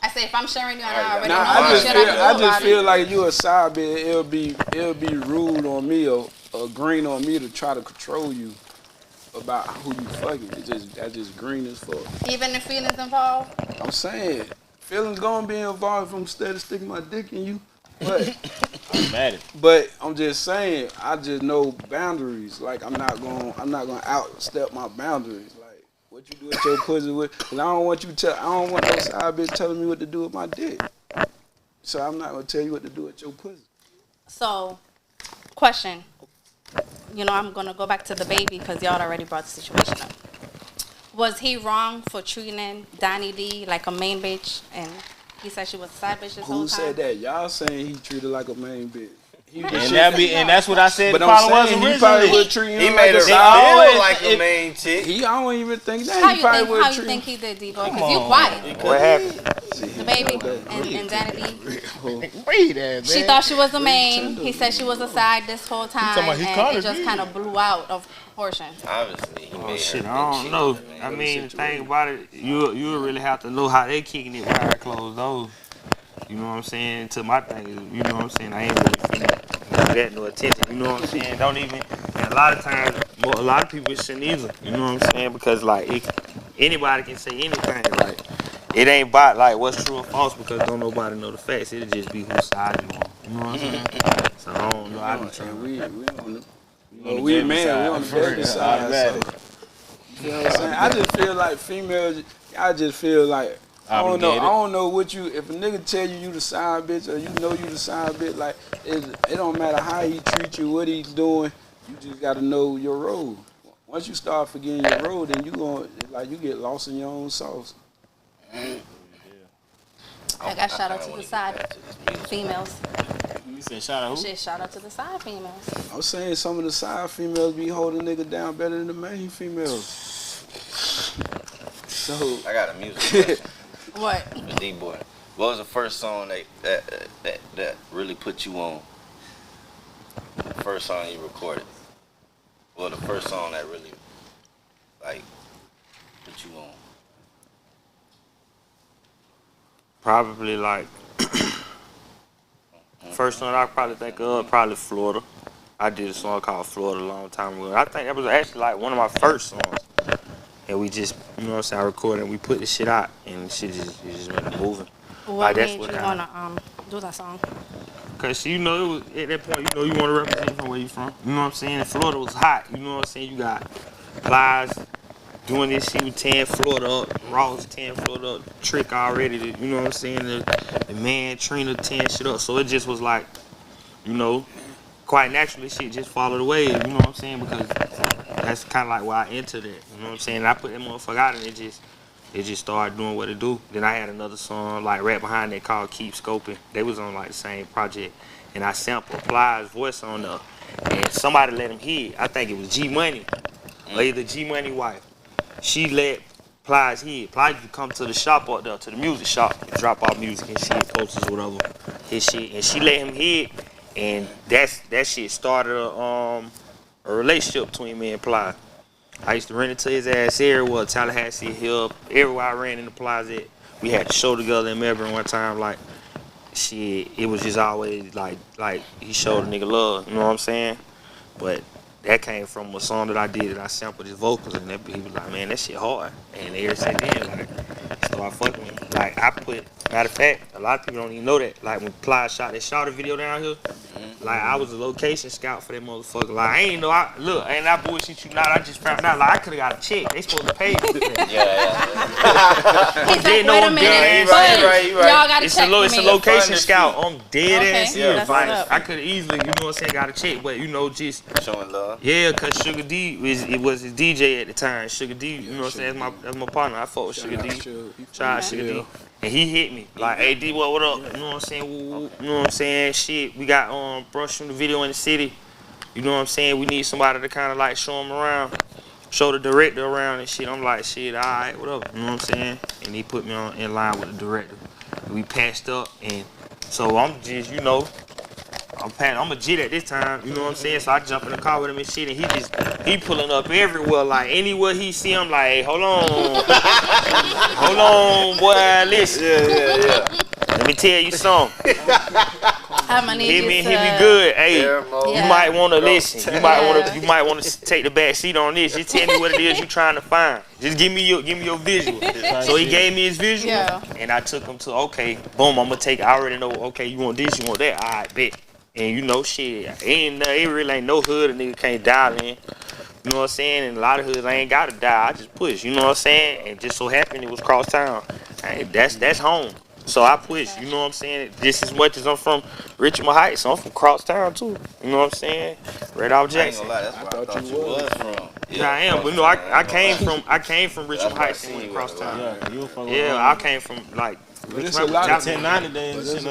I say if I'm sharing you and I already know, I just feel like you a side bitch. It'll be rude on me or green on me to try to control you about who you fucking. That's just green as fuck. Even if feelings involved. I'm saying. Feelings gonna be involved if I'm steady sticking my dick in you. But I'm mad at you. But I'm just saying, I just know boundaries. Like I'm not gonna outstep my boundaries. Like what you do with your pussy with, cause I don't want no side bitch telling me what to do with my dick. So I'm not gonna tell you what to do with your pussy. So, question. You know, I'm gonna go back to the baby because y'all already brought the situation up. Was he wrong for treating Donnie D like a main bitch, and he said she was a side bitch this whole time? Who said that? Y'all saying he treated like a main bitch. And that's what I said. But the problem was he probably would treat him made her feel like a main chick. I don't even think that. How you think he did, D-Boy? Because you quiet. What happened? The baby and Danny D. Read that, man. She thought she was the main. He said she was a side this whole time, and it just kind of blew out of proportion. Obviously, he made shit, I don't know. I mean, the thing about it, you really have to know how they kicking it behind closed doors. You know what I'm saying? To my thing is, you know what I'm saying? I ain't really feeling that no attention. You know what I'm saying? Don't even. And a lot of times, a lot of people shouldn't either. You know what I'm saying? Because like anybody can say anything. Like it ain't about like what's true or false because don't nobody know the facts. It'll just be whose side you on. You know what I'm saying? So I don't know. I be trying. We on the baby side. You know what I'm saying? I just feel like females. I don't know what you. If a nigga tell you the side bitch or you know you the side bitch, like it don't matter how he treat you, what he's doing. You just gotta know your role. Once you start forgetting your role, then you get lost in your own sauce. I got shout out to the side females. You said shout out who? Shit, shout out to the side females. I'm saying some of the side females be holding nigga down better than the main females. So I got a music question What? for D-Boy. What was the first song that really put you on? The first song you recorded. Well, the first song that really, like, put you on. Probably like first one I probably think of probably Florida. I did a song called Florida a long time ago. I think that was actually like one of my first songs. And we just, you know what I'm saying, I recorded and we put the shit out and shit just went moving. What like, that's made what you wanna do that song? Cause you know, it was at that point, you know, you wanna represent from where you from. You know what I'm saying? And Florida was hot, you know what I'm saying? You got Plies doing this shit with tearing Florida up, Ross tearing Florida up, Trick already, you know what I'm saying? The man, Trina tearing shit up. So it just was like, you know, quite naturally shit just followed the wave, you know what I'm saying? Because that's kind of like why I entered it, you know what I'm saying? And I put that motherfucker out and it just started doing what it do. Then I had another song like right behind it called Keep Scoping. They was on like the same project. And I sampled Plies' voice on there. And somebody let him hear it. I think it was G Money, or either G Money wife. She let Plies hear it. Plies would come to the shop up there, to the music shop, and drop off music and shit, posters or whatever, his shit. And she let him hear it. And that shit started a relationship between me and Plies. I used to rent it to his ass everywhere, Tallahassee, Hill, everywhere I ran in the plaza. We had a show together in Melbourne one time, like, shit, it was just always like he showed a nigga love, you know what I'm saying? But that came from a song that I did that I sampled his vocals and that he was like, man, that shit hard. And ever since then, like, started fucking with me. Like, I put, matter of fact, a lot of people don't even know that. Like, when Plies shot the video down here, like, I was a location scout for that motherfucker. Like, I ain't know, ain't I bullshit you not, I just found out, like, I could've got a check. They supposed to pay me. Yeah. He's like, wait a minute, right. y'all gotta It's check a location scout. I'm dead Okay, ass serious. that's Like, what's up. I could've easily, you know what I'm saying, got a check, but you know, just Showing love. yeah, cause Sugar D was his DJ at the time. Sugar D, you know what I'm saying, that's my partner. I fought with Sugar D. Shout out Sugar D. And he hit me like, hey D, what up? You know what I'm saying? Woo, you know what I'm saying? Shit, we got brush from the video in the city. You know what I'm saying? We need somebody to kind of like show him around, show the director around and shit. I'm like, shit, all right, whatever. You know what I'm saying? And he put me in line with the director. We patched up, and so I'm just, you know, I'm a jit at this time, you know what I'm saying? So I jump in the car with him and shit, and he pulling up everywhere, like anywhere he see him, like, hey, hold on, boy, listen. Yeah. Let me tell you something. I'm gonna need Hit me you good. Hey, Yeah. you might want to listen. You might want to take the back seat on this. Just tell me what it is you trying to find. Just give me your visual. So he gave me his visual, and I took him to, okay, boom, I'm gonna take. I already know. Okay, you want this, you want that. All right, bet. And you know, shit, it really ain't no hood a nigga can't dial in. You know what I'm saying? And a lot of hoods I ain't gotta dial. I just push. You know what I'm saying? And just so happened it was cross town. And that's home. So I push. You know what I'm saying? Just as much as I'm from Richmond Heights, I'm from cross town too. You know what I'm saying? Right off Jackson. I ain't gonna lie, that's where I thought you was from. Yeah, I am. But no, I came from Richmond Heights and went across town. Yeah, I came from like. But it's a lot of 1090 days.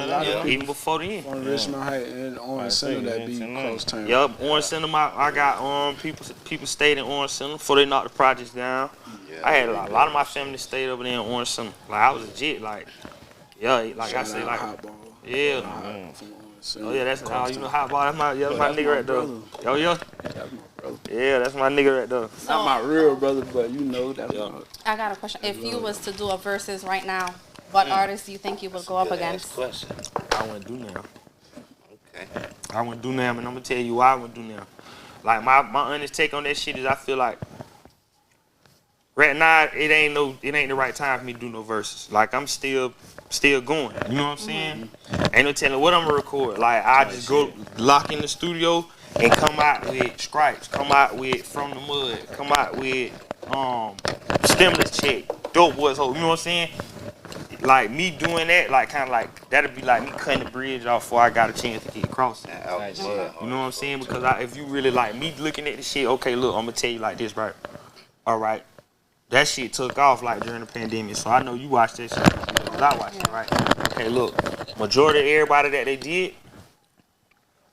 Even before then. On Richmond Heights and Orange Center that be close town. Yup, Orange Center. I got people stayed in Orange Center before they knocked the projects down. Yeah, I had a lot of my family stayed over there in Orange Center. Like I was legit, like like I say, like yeah. Oh yeah, that's how you know Hotball. That's my nigga right there. Oh yeah. That's my brother. Yeah, that's my nigga right there. Not my real brother, but you know that's my. I got a question. If you was to do a versus right now, what artist do you think you would go up against? Question. I wouldn't do now. Okay. I wouldn't do now, and I'm gonna tell you why I wouldn't do now. Like my honest take on that shit is I feel like right now it ain't the right time for me to do no verses. Like I'm still going. You know what I'm saying? Ain't no telling what I'm gonna record. Like I just go lock in the studio and come out with Stripes, come out with From the Mud, come out with Stimulus Check, Dope Boys Hope. You know what I'm saying? Like me doing that, like kind of like that'd be like me cutting the bridge off before I got a chance to get across it. You know what I'm saying? Because if you really like me looking at the shit, okay, look, I'm gonna tell you like this, right? All right, that shit took off like during the pandemic, so I know you watched that shit. Cause I watched it, right? Okay, look, majority of everybody that they did,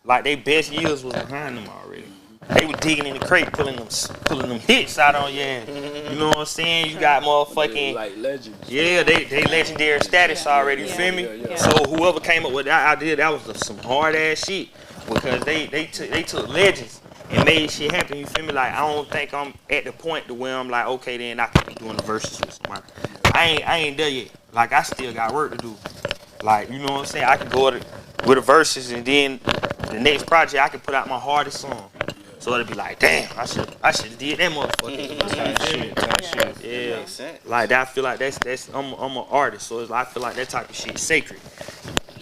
like they best years was behind them already. they were digging in the crate, pulling them hits out on you know what I'm saying? You got motherfucking like legends. Yeah, they legendary status already, you feel me? Yeah. So whoever came up with that idea, that was some hard ass shit. Because they took legends and made shit happen, you feel me? Like, I don't think I'm at the point to where I'm like, okay, then I can be doing the verses with somebody. I ain't there yet. Like, I still got work to do. Like, you know what I'm saying? I can go with the verses, and then the next project I can put out my hardest song. So it'll be like, damn, I should have did that motherfucker. Yeah. Like that, I feel like that's I'm an artist, so it's like, I feel like that type of shit is sacred.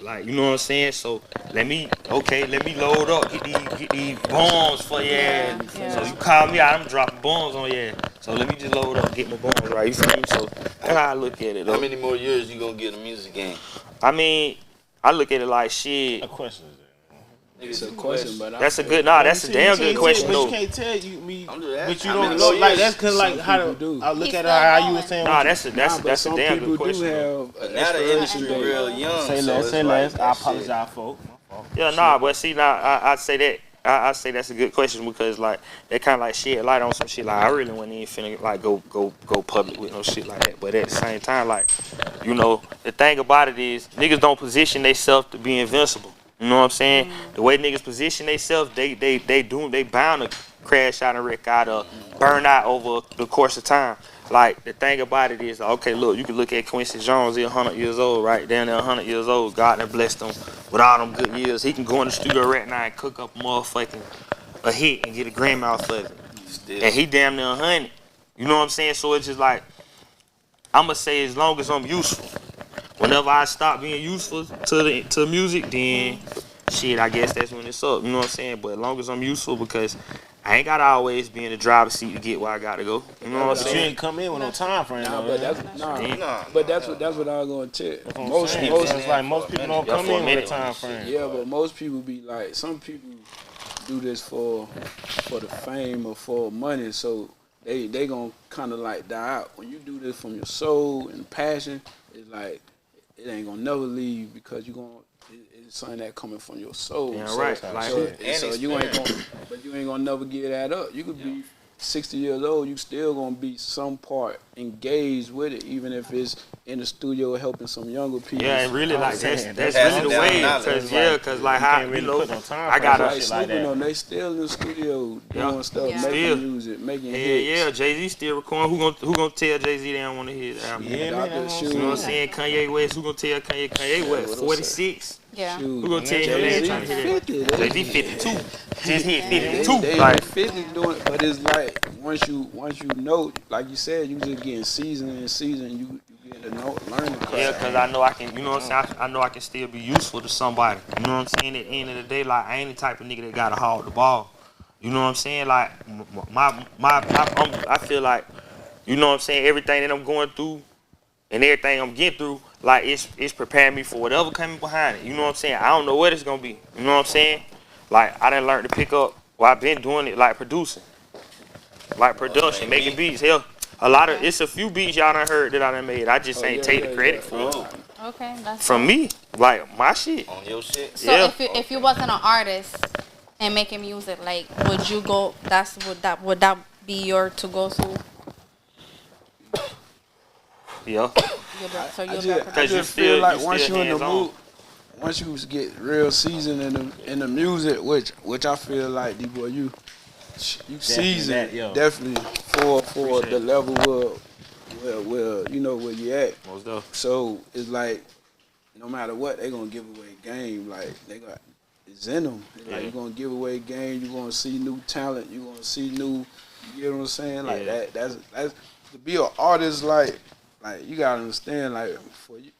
Like, you know what I'm saying? So let me load up, get these bombs for you. So you call me out, I'm dropping bombs on you. So let me just load up, get my bombs right. You feel me? So that's how I look at it. Though. How many more years you gonna get in the music game? I mean, I look at it like shit. A question. It's a question, but that's a good. Nah, that's a damn good question. But you can't tell me. But you don't know. Like that's cause like how I look at it how you were saying. Nah, that's a damn good question. Now the industry real young. Say less. I apologize for. Yeah, nah, but see, now I say that. I say that's a good question because like they kind of like shed light on some shit. Like I really wasn't even finna like go public with no shit like that. But at the same time, like you know, the thing about it is niggas don't position themselves to be invincible. You know what I'm saying? The way niggas position themselves, they bound to crash out and wreck out or burn out over the course of time. Like the thing about it is, okay, look, you can look at Quincy Jones. He's 100 years old, right? Down there, 100 years old. God done blessed him with all them good years. He can go in the studio right now and cook up a hit and get a Grammy off of it. And he damn near 100. You know what I'm saying? So it's just like I'ma say, as long as I'm useful. Whenever I stop being useful to music, then shit, I guess that's when it's up. You know what I'm saying? But as long as I'm useful, because I ain't gotta always be in the driver's seat to get where I gotta go. You know what I'm saying? You ain't come in with no time frame. But that's what I was gonna tell. Most people don't come in with a time frame. Yeah, but most people be like, some people do this for the fame or for money, so they gonna kind of like die out. When you do this from your soul and passion, it's like it ain't gonna never leave because it's something that coming from your soul. Yeah, so, right. So you ain't gonna never get that up. You could be 60 years old, you still gonna be some part engaged with it, even if it's in the studio helping some younger people. Yeah, and really like that's really the way. Cause like how you know I gotta like Snooping on, they still in the studio doing stuff, making music, making hits. Yeah, Jay-Z still recording. Who gonna tell Jay-Z they don't want to hear that? Yeah, man. You know what I'm saying? Kanye West. Who gonna tell Kanye West? 46. Yeah. Who gonna tell him they ain't trying to hear that? Jay-Z 52. Just hit 52. They like 50 doing, but it's like once you know, like you said, you just getting season and season. You get to know, learn the craft. Yeah, cause I know I can. You know what I'm saying? I know I can still be useful to somebody. You know what I'm saying? At the end of the day, like I ain't the type of nigga that gotta hog the ball. You know what I'm saying? Like I feel like, you know what I'm saying? Everything that I'm going through and everything I'm getting through, like it's preparing me for whatever coming behind it. You know what I'm saying? I don't know what it's gonna be. You know what I'm saying? Like I done learned to pick up. Well, I've been doing it like producing, like production, making beats. Hell, it's a few beats y'all done heard that I done made. I just ain't take the credit for it. Okay, that's from me, like my shit. On your shit. So if you wasn't an artist and making music, like would you go? Would that be your to go to? Yeah. I just feel like once you in the mood, once you get real seasoned in the music, which I feel like D-Boy, you seasoned definitely for the level where you know where you at. So it's like no matter what, they gonna give away game. Like they got it's in them. Like you're gonna give away game. You're gonna see new talent. You're gonna see new. You know what I'm saying? Like that's to be an artist. Like you gotta understand. Like for you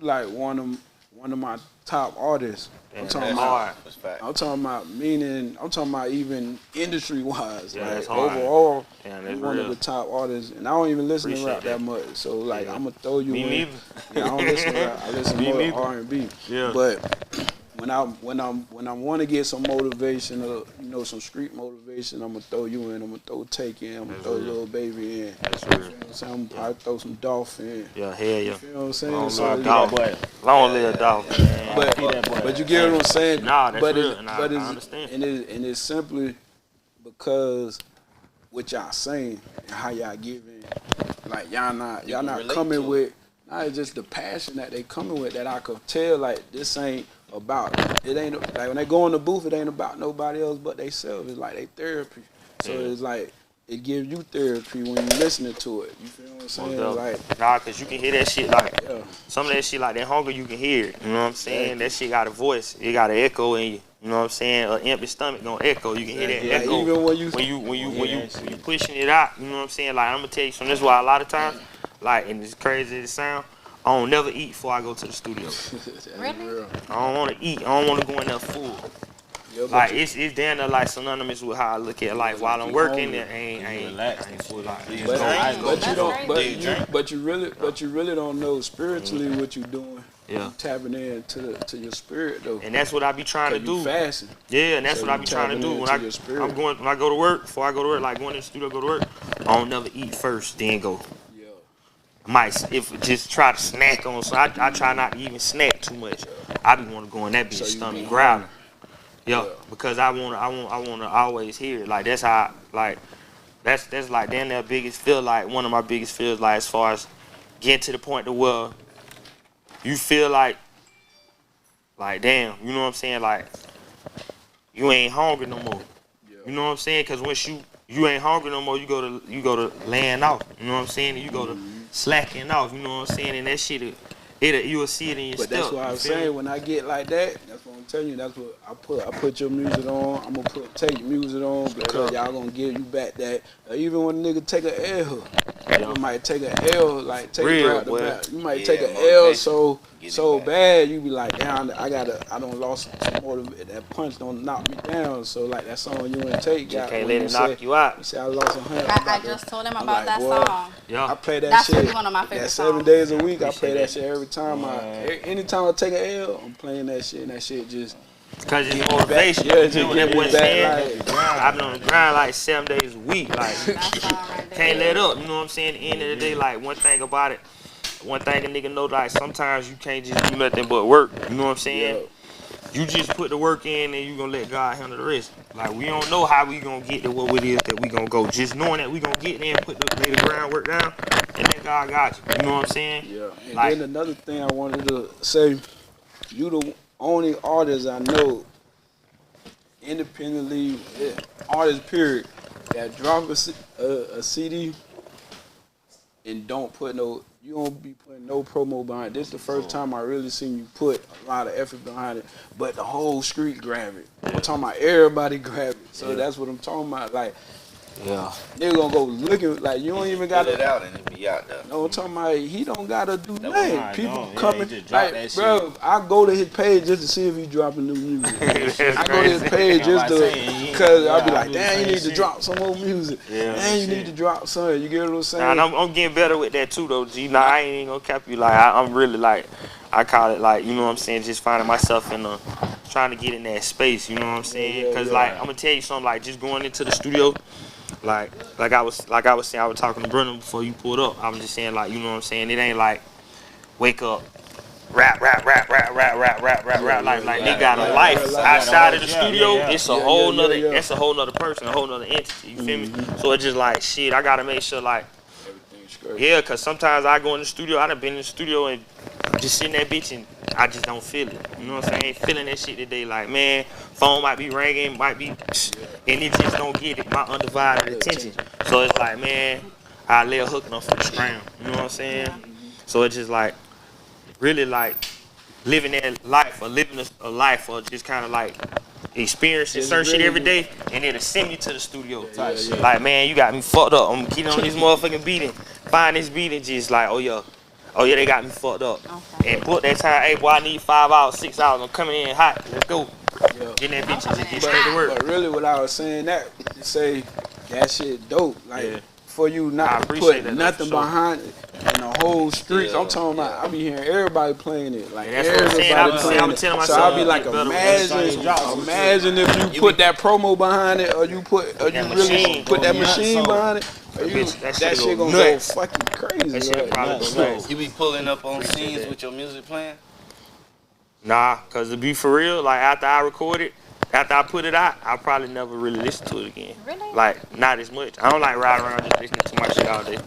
like one of my top artists. I'm talking about meaning. I'm talking about even industry wise. Yeah, like overall, you're one of the top artists. And I don't even listen to rap that much. So like I'm gonna throw you in. Neither. Yeah, I don't listen to rap. I listen more to R&B. Yeah. But when I want to get some motivation, some street motivation, I'm gonna throw you in. I'm gonna throw Take in. I'm gonna throw Lil Baby in. That's real. You know what I'm saying? I'm probably throw some Dolph in. Yeah, hell yeah. You know what I'm saying? Long live Dolph. But you get what I'm saying? Nah, that's but real. I understand. And it's simply because what y'all saying and how y'all giving, like y'all not coming with. Not just the passion that they coming with that I could tell like this ain't about it ain't like when they go in the booth it ain't about nobody else but they self. It's like they therapy. So it's like it gives you therapy when you listening to it. You feel what I'm saying? Like nah, cause you can hear that shit like some of that shit like that hunger you can hear it. You know what I'm saying? That shit got a voice. It got an echo in you. You know what I'm saying? An empty stomach gonna echo. You can hear that echo. Even when you pushing it out. You know what I'm saying? Like I'm gonna tell you something. That's why a lot of times, like, and it's crazy as it sound, I don't never eat before I go to the studio. Really? I don't want to eat. I don't want to go in there full. Like it's damn near like synonymous with how I look at life. While I'm working, I ain't full like. But you really don't know spiritually what you're doing. Yeah. You tapping into your spirit though. And that's what I be trying to do. Fasting. Yeah, and that's what I be trying to do when I go to work. Before I go to work, like going to the studio, go to work. I don't never eat first, then go. I might just try to snack on. So I try not to even snack too much. I be want to go in that bitch stomach growling. Yeah, because I wanna always hear it. Like that's how that's like damn their biggest feel. Like one of my biggest feels like as far as getting to the point to where you feel like damn, you know what I'm saying? Like you ain't hungry no more. You know what I'm saying? Cause once you ain't hungry no more, you go to laying off. You know what I'm saying? You go to slacking off. You know what I'm saying? And that shit, you will see it in your But that's what I was saying. When I get like that, that's what I'm telling you. That's what I put your music on. I'm gonna take your music on because y'all gonna give you back that. Even when a nigga take a L, you might take a L like take real, the back. You might take a L so bad you be like, damn, I don't lost some more. That punch don't knock me down. So like that song you wanna take, you can't let it knock you out. You say I lost 100. I just told him about that song. Yeah. I play that That's shit. really one of my favorite songs. 7 days a week, I play that shit every time. Anytime I take an L, I'm playing that shit, and that shit just. Cause it's motivation. Yeah, just give me back. I've been on the grind like 7 days a week. Like can't let up. You know what I'm saying? At the end of the day, like one thing about it, one thing a nigga know, like sometimes you can't just do nothing but work. You know what I'm saying? Yeah. You just put the work in and you gonna let God handle the rest. Like we don't know how we gonna get to what it is that we gonna go. Just knowing that we gonna get there and lay the groundwork down, and then God got you. You know what I'm saying? Yeah. And then another thing I wanted to say, you the only artist I know, independently, artist period, that drop a CD and don't put you don't be putting no promo behind it. This is the first time I really seen you put a lot of effort behind it, but the whole street grab it. I'm talking about everybody grab it. So that's what I'm talking about. Like, they're gonna go looking like you don't even gotta put it out and it be out there. No, I'm talking about he don't gotta do nothing. People coming like, bro, I go to his page just to see if he dropping new music. I go to his page just to, cause I'll be like, damn, you need to drop some more music. Damn, you need to drop something. You get what I'm saying? Nah, I'm getting better with that too, though. G, I ain't even gonna cap you. Like, I'm really like, I call it like, you know what I'm saying, just finding myself in trying to get in that space. You know what I'm saying? Cause like, I'm gonna tell you something. Like, just going into the studio. Like I was saying, I was talking to Brennan before you pulled up. I was just saying, like, you know what I'm saying? It ain't like wake up, rap. Like they got a life outside of the studio. It's a whole nother. That's a whole nother person, a whole nother entity. You feel me? So it's just like shit. I gotta make sure like. Yeah, cause sometimes I go in the studio. I done been in the studio and just sitting that bitch and I just don't feel it. You know what I'm saying? I ain't feeling that shit today. Like, man, phone might be ringing, and it just don't get it, my undivided attention. So it's like, man, I lay a hook on for the scram. You know what I'm saying? So it's just like, really like living that life or living a life or just kind of like experiencing certain shit every day and it'll send me to the studio. Like, man, you got me fucked up. I'm getting on this motherfucking beat and find this beat and just like, oh yeah, they got me fucked up. And put that time, hey boy, I need 5 hours, 6 hours. I'm coming in hot. Let's go. Get that bitch and just get straight to work. But really, what I was saying that you say that shit dope. Like for you not to put nothing behind it and the whole streets. I'm talking about. I be hearing everybody playing it. Like everybody playing it. So I be like, imagine if you put that promo behind it, or you really put that machine behind it. That shit gonna go fucking crazy. Right? You be pulling up on scenes with your music playing? Nah, cause to be for real, like after I record it, after I put it out, I probably never really listen to it again. Really? Like, not as much. I don't like riding around just listening to my shit all day.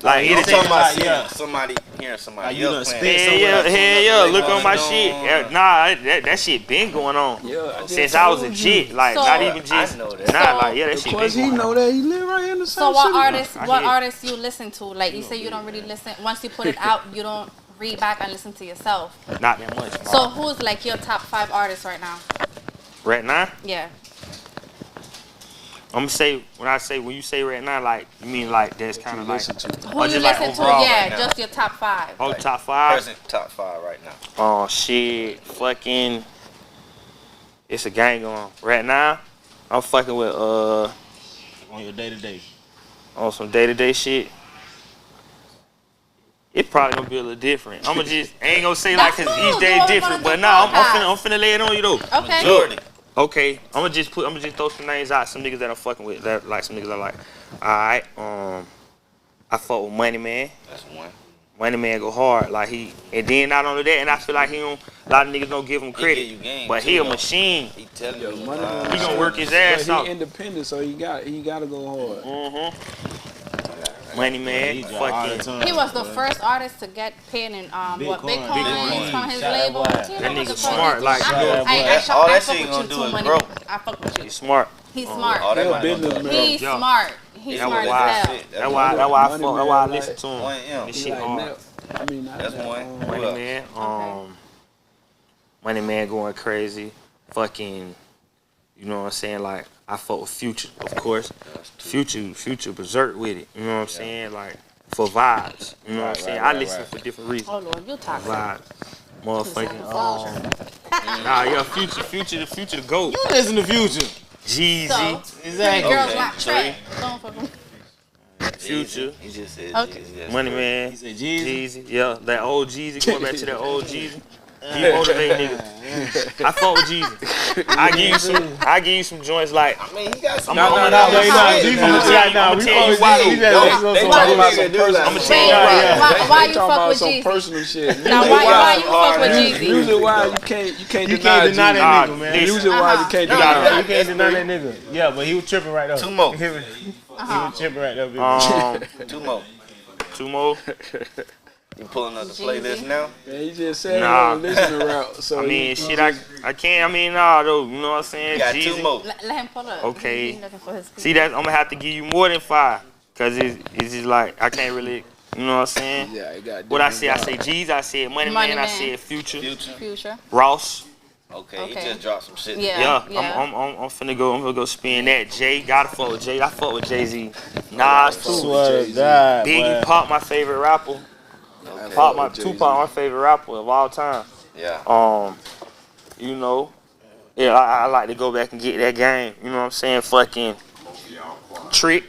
Like, You talking about yeah. somebody hearing somebody you else done playing. Hell yeah, look on my going shit. on. Nah, that shit been going on. Yeah, Since I was a jit, like, So- not even just, I know that. nah, like, yeah, that Of shit course, been he going know on. that. He live right in the same So what city. artists you listen to? Like you say you don't really listen. Once you put it out, you don't read back and listen to yourself. Not that much. So who's like your top 5 artists right now? Right now, Yeah. I'm gonna say, when you say right now, like, you mean like that's kind of like, Who or you just like listen to? overall Yeah, right now. just your top 5. oh, top 5? Present top 5 right now. Oh, shit, fucking, it's a gang on. Right now, I'm fucking with, On your day-to-day. on some day-to-day shit. It probably gonna be a little different. I'ma just, I ain't gonna say like, cause That's each cool. day You is always different, wanna but do nah, podcasts. I'm finna lay it on you though. Okay. Majority. Okay, I'ma just throw some names out, some niggas that I'm fucking with, that like some niggas I like. Alright, I fuck with Money Man. That's one. Money Man go hard, like he, and then not only that, and I feel like he don't, a lot of niggas don't give him credit, give you game, but too, he a though. machine. He telling you. Money He gonna work his ass But off. he independent, so he gotta go hard. Money Man, He drop all the fucking. time. He was the first artist to get paid in Bitcoin from his Shout out label. boy. You know That what nigga the smart, fuck? like, all that fuck shit with gonna you do too, is Money. grow. I fuck with you. He's smart. He's All smart. that He a money gonna businessman. do. He's Yeah. smart. He's That smart was as why. hell. That's why I Money fuck. Man, That's why I like- listen to him. One M. This He shit like hard. Nep. I mean, not That's Nep, one. Money Who else? Man, Money Man going crazy. Fucking, you know what I'm saying? Like, I fuck with Future, of course. Future berserk with it. You know what I'm saying? Like, for vibes. You know what I'm saying? I listen for different reasons. Oh Lord, you toxic. Vibes. Motherfucking, Nah, yeah, Future the GOAT. You listen to Future. Jeezy, So, Exactly. girls Okay, like so trash. Don't fuck with Future, He just said Okay. Jeezy. That's Money good. Man, He said Jeezy. Jeezy, yeah, that old Jeezy, going back to that old Jeezy. He motivate niggas. I fuck with Jeezy. I give you some joints like, I mean, he got some. No, I'ma Jeezy tell was you- right now. I'ma We tell you fuck why with though. Jeezy. They They talking about Jeezy some do personal that. I'ma shit. tell you Wait, why. why They you talking fuck about with some Jeezy? personal shit. Now, why you fuck with Jeezy? Music wise, you can't You deny can't deny Jeezy. that nigga, man. listen. Music wise, you can't Uh-huh. deny You that. can't deny that nigga. Yeah, but he was tripping right there. Two more. He was tripping right there. Big. Two more. Two more. You pulling up the Jeezy. playlist now? Man, he just said Nah. he don't listen to rap. So I mean, he shit, I can't. I mean, nah, though. You know what I'm saying? You got two Jeezy. more. Let him pull up. Okay. He looking for his See that? I'm gonna have to give you more than 5, cause it's just like I can't really. You know what I'm saying? Yeah, he got What I different say vibes. Jeezy, I said Money Man, I said Future, Future. Future. Ross. Okay, Okay. he just dropped some shit. Yeah. Yeah, I'm finna go spin that. Jay, gotta fuck with Jay. I fuck with Jay-Z. Nas too. Swear to God, Biggie, boy. Pop, my favorite rapper. Okay. Tupac, my favorite rapper of all time. Yeah. You know, yeah, I like to go back and get that game. You know what I'm saying? Fucking Trick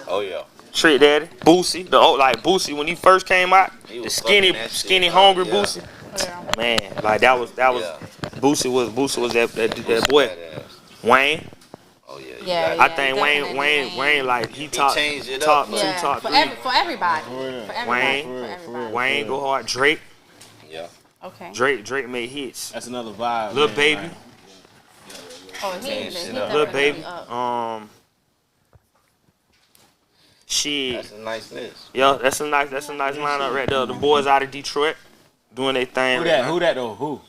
Oh yeah. Daddy, Boosie, Boosie when he first came out, He the was skinny, fucking that skinny, shit. hungry Yeah. Boosie. Yeah. Man, like that was Yeah. Boosie was that boy. Badass. Wayne, Oh yeah. you Yeah, got I it. think definitely Wayne like he top changed it up, top though. two, Yeah, top for, three. for everybody. For everybody. Wayne. For everybody. Wayne go hard. Drake Yeah. Okay. Drake made hits. That's another vibe. Lil man. Baby, Like, Oh, he Change he it up. Lil definitely Baby. up. Shit. That's a nice list. Yeah, that's a nice lineup right there. The boys out of Detroit doing their thing. Who right that? now. Who that though? Who?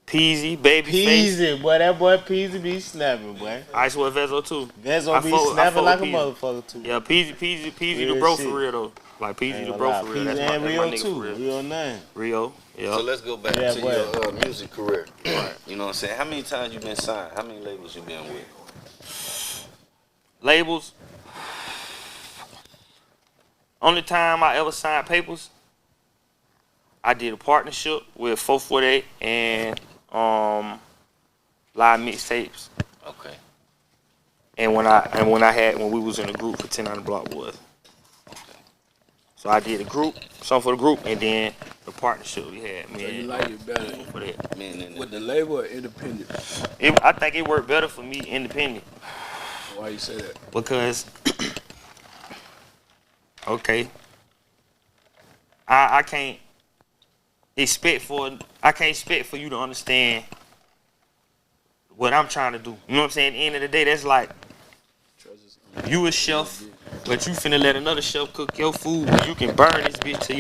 Peasy, Babyface, Peasy, boy. That boy Peasy be snapping, boy. Ice with Vezo too. Vezo I be fuck- I snapping fuck like a with Peasy. motherfucker too. Yeah, Peasy the Real bro shit. for real though. Like Peasy Ain't the gonna bro lie, for real. Peasy That's and my Rio nigga too. for real. Real name. Rio, yeah. So let's go back Yeah, to boy. your music career. You know what I'm saying? How many times you been signed? How many labels you been with? Labels. Only time I ever signed papers, I did a partnership with 448 and live mixtapes. Okay. And when we was in a group for 10 on the Block Boys. So I did a group, something for the group, and then the partnership we had. So you Man, like it better for that. with the label or independent? I think it worked better for me independent Why you say that? because, okay, I can't expect for you to understand what I'm trying to do. You know what I'm saying? At the end of the day, that's like you a chef, but you finna let another chef cook your food. You can burn this bitch to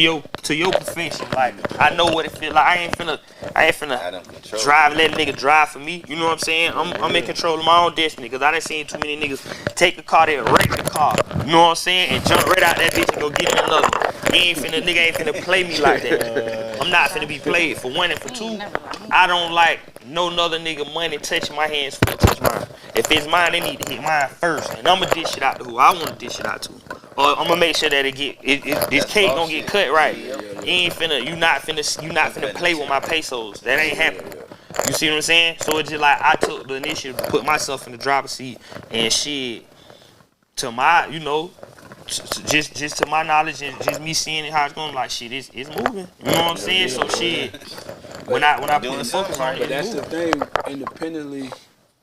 your profession. Like I know what it feel like. I ain't finna drive, let a nigga drive for me. You know what I'm saying? I'm in control of my own destiny because I done seen too many niggas take a car there, wreck the car. You know what I'm saying? And jump right out that bitch and go get in another one. Nigga ain't finna play me like that. I'm not finna be played for one and for two. I don't like no other nigga money touching my hands for touch mine. If it's mine, they need to hit mine first, and I'ma dish it out to who I wanna dish it out to. Or I'm gonna make sure that this cake gonna get cut right. You not finna play with my pesos. That ain't happening. You see what I'm saying? So it's just like I took the initiative to put myself in the driver's seat and shit. To my, just to my knowledge and just me seeing it how it's going, like shit, it's moving. You know what I'm saying? So shit, when I put the focus on it, but that's the thing. Independently,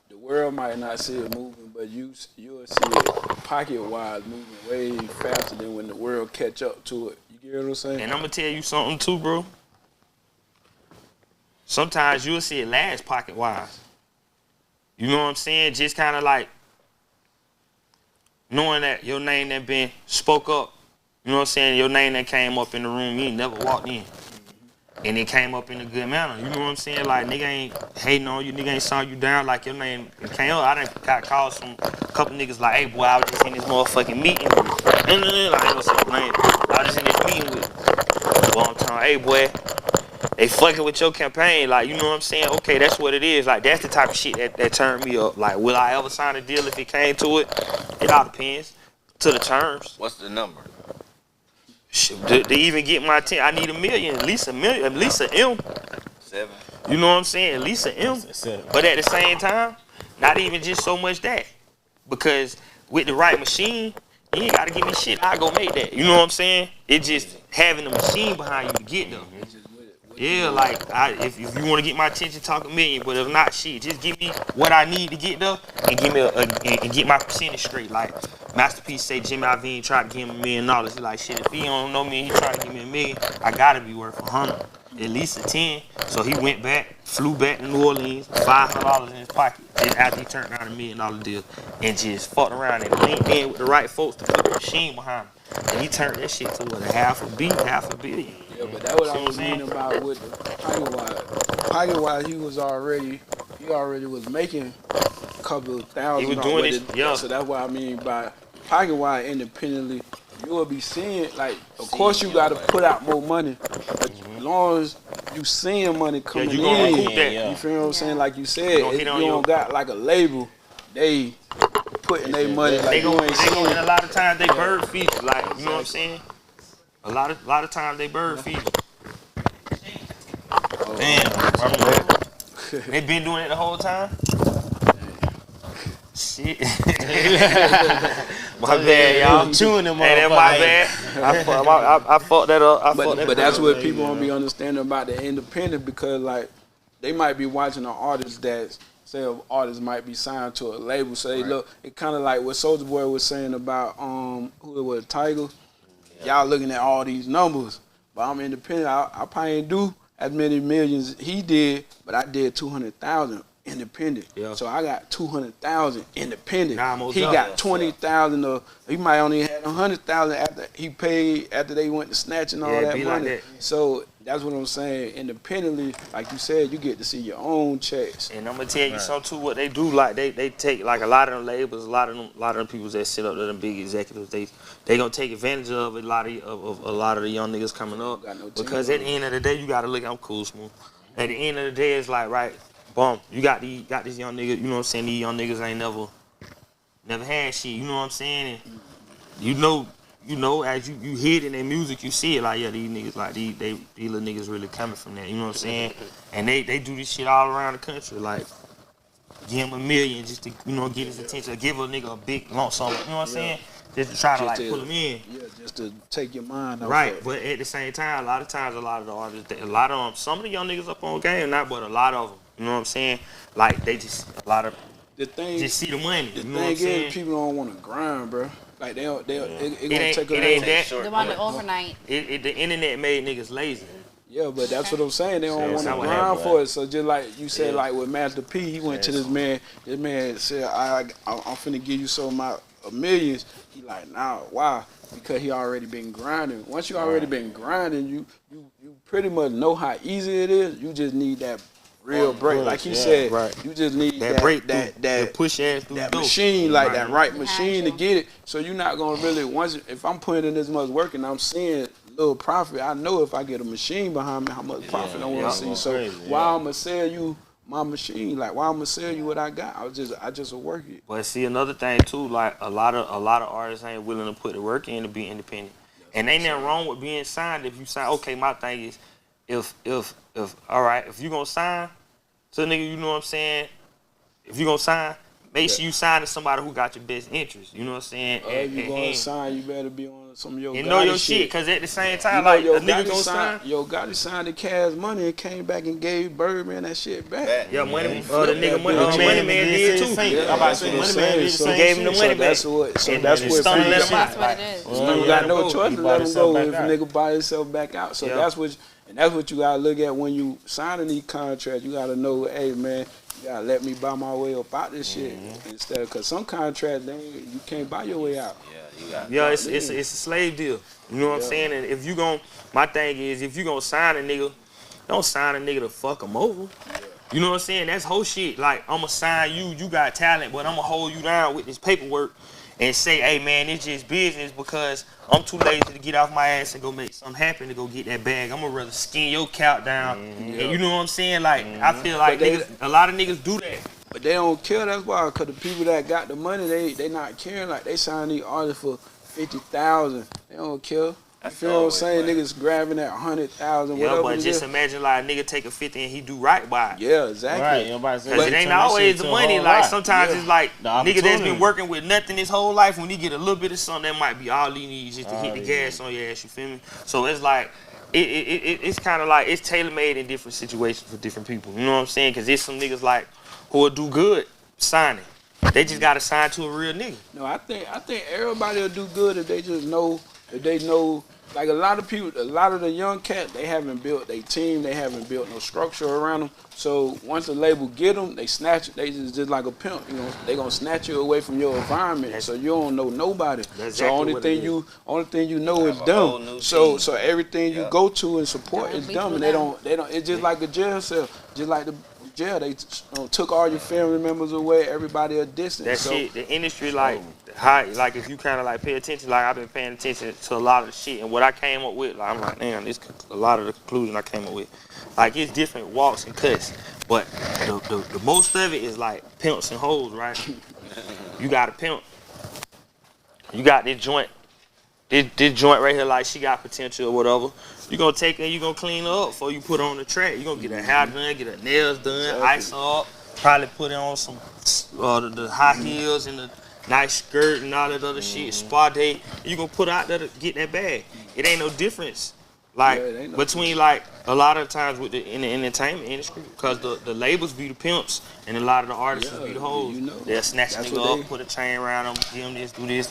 the world might not see it moving, but you'll see it pocket-wise moving way faster than when the world catch up to it. You get what I'm saying? And I'm gonna tell you something too, bro. Sometimes you'll see it last pocket-wise. You know what I'm saying? Just kind of like knowing that your name that been spoke up, you know what I'm saying? Your name that came up in the room, you ain't never walked in. And it came up in a good manner. You know what I'm saying? Like, nigga ain't hating on you, nigga ain't sawing you down like your name came up. I done got calls from a couple niggas like, hey, boy, I was just in this motherfucking meeting with I ain't gonna say your name. I was just in this meeting with well, I'm telling, hey, boy, they fucking with your campaign. Like, you know what I'm saying? Okay, that's what it is. Like, that's the type of shit that turned me up. Like, will I ever sign a deal if it came to it? It all depends. To the terms. What's the number? To even get my attention, I need $1 million, at least $1 million, at least an M. 7. You know what I'm saying? At least an M. But at the same time, not even just so much that. Because with the right machine, you ain't gotta give me shit. I go make that. You know what I'm saying? It's just having the machine behind you to get them. Yeah, like if you want to get my attention, talk $1 million. But if not, shit, just give me what I need to get there and give me and get my percentage straight. Like Masterpiece say, Jimmy Iovine tried to give him $1 million. He's like, shit, if he don't know me, and he tried to give me $1 million. I gotta be worth 100, at least a 10. So he went back, flew back to New Orleans, $500 in his pocket. Then after he turned down $1 million deal and just fucked around and linked in with the right folks to put the machine behind him. And he turned that shit to what, $500 million. Yeah, but that's what I was meaning about with the pocket-wise. Pocket-wise, he already was making a couple of thousand. He was doing it, yeah. So that's what I mean by pocket-wise independently. You will be seeing, like, of course you got to put out more money, but as long as you seeing money coming in, you feel what I'm saying? Like you said, if you don't got like a label, they putting their money like you ain't seeing. And a lot of times they bird feed you, like, you know what I'm saying? A lot of times they bird feed you. Damn, they been doing it the whole time? Shit. My bad, y'all. I'm chewing them Hey, that's my bad. I fucked that up. But that's what people don't be understanding about the independent, because like they might be watching an artist that say an artist might be signed to a label. So they look, it kind of like what Soulja Boy was saying about who it was, Tiger. Y'all looking at all these numbers, but I'm independent. I probably ain't do as many millions he did, but I did 200,000 independent. Yeah. So I got 200,000 independent. He got 20,000, or he might only had 100,000 after he paid, after they went to snatch and all that money. Like that. So that's what I'm saying. Independently, like you said, you get to see your own checks. And I'm gonna tell you something too. What they do, like they take like a lot of them labels, a lot of them people that sit up there, them big executives. They gonna take advantage of a lot of the young niggas coming up. Because at the end of the day, you gotta look. I'm cool, smooth. At the end of the day, it's like, right, boom, you got this young nigga. You know what I'm saying? These young niggas ain't never had shit. You know what I'm saying? And you know, as you hear it in their music, you see it like, yeah, these niggas, like, these little niggas really coming from that, you know what I'm saying? And they do this shit all around the country, like, give him $1 million just to, you know, get his attention, or give a nigga a big lump sum, you know what I'm saying? Just to try to, like, pull him in. Yeah, just to take your mind off. Right, but at the same time, a lot of times, a lot of the artists, some of the young niggas up on game, not, but a lot of them, you know what I'm saying? Like, they just, just see the money, you know what I'm saying? Is, people don't want to grind, bro. Like it gonna take that. They want it overnight. The internet made niggas lazy. Yeah, but that's what I'm saying. They don't want to grind for it. So just like you said, like with Master P, he went to this man. This man said, I'm finna give you so much millions. He like, nah, why? Because he already been grinding. Once you already been grinding, you pretty much know how easy it is. You just need that real break. Like he said, you just need that break, that push ass through that machine, like that right machine to get it. So you're not gonna really, if I'm putting in this much work and I'm seeing little profit, I know if I get a machine behind me, how much profit I want to see. So why I'm gonna sell you my machine? Like why I'm gonna sell you what I got? I just work it. But see, another thing too, like a lot of artists ain't willing to put the work in to be independent. And ain't nothing wrong with being signed if you sign. Okay, my thing is, if all right, if you gonna sign to a nigga, you know what I'm saying? If you gonna sign, make sure you sign to somebody who got your best interest. You know what I'm saying? If you gonna sign, you better be on some of your and know your shit. Cause at the same time, like a nigga gonna sign. Yo, Gotti signed the Cash Money and came back and gave Birdman that shit back. Yeah, Money, the nigga Money Man did too. I'm about to say Money Man did the same. Gave him the money back. That's what it is. You got no choice to let him go if a nigga buy himself back out. So that's what you gotta look at when you signing these contracts. You gotta know, hey man, you gotta let me buy my way up out this shit instead of, cause some contracts you can't buy your way out. Yeah, it's a slave deal. You know what I'm saying? And if you gon', my thing is, if you gonna sign a nigga, don't sign a nigga to fuck him over. You know what I'm saying? That's whole shit. Like, I'ma sign you, you got talent, but I'ma hold you down with this paperwork and say, hey man, it's just business because I'm too lazy to get off my ass and go make something happen to go get that bag. I'ma rather skin your count down. And you know what I'm saying? Like, I feel like a lot of niggas do that. But they don't care, that's why, cause the people that got the money, they not caring. Like, they sign these artists for 50,000. They don't care. You feel what I'm saying? Niggas grabbing that 100,000, whatever. Yeah, but just imagine like a nigga take a 50 and he do right by it. Yeah, exactly. Right, cause it ain't always the money. Like sometimes it's like nigga that's been working with nothing his whole life. When he get a little bit of something, that might be all he needs just to hit the gas on your ass. You feel me? So it's like it's kind of like it's tailor made in different situations for different people. You know what I'm saying? Cause there's some niggas like who will do good signing. They just gotta sign to a real nigga. No, I think everybody will do good if they just know. If they know, like a lot of people, a lot of the young cats, they haven't built their team, they haven't built no structure around them. So once the label get them, they snatch it. They just like a pimp, you know. They gonna snatch you away from your environment, so you don't know nobody. So only thing you know is them. So everything you go to and support is them, and they don't. It's just like a jail cell, just like the jail. They took all your family members away. Everybody a distance. That shit, the industry like. Like if you kind of like pay attention, like I've been paying attention to a lot of the shit, and what I came up with, like I'm like, damn, this a lot of the conclusion I came up with. Like it's different walks and cuts, but the most of it is like pimps and hoes, right? You got a pimp, you got this joint right here, like she got potential or whatever. You gonna take her, you gonna clean her up before you put her on the track. You gonna get her hair done, get her nails done, ice her up, probably put her on some the high heels and the nice skirt and all that other shit, spa day, you gonna put out there to get that bag. It ain't no difference, like between like a lot of times with in the entertainment industry, because the labels be the pimps and a lot of the artists be the hoes. You know. They'll snatch a nigga up, put a chain around them, give them this, do this,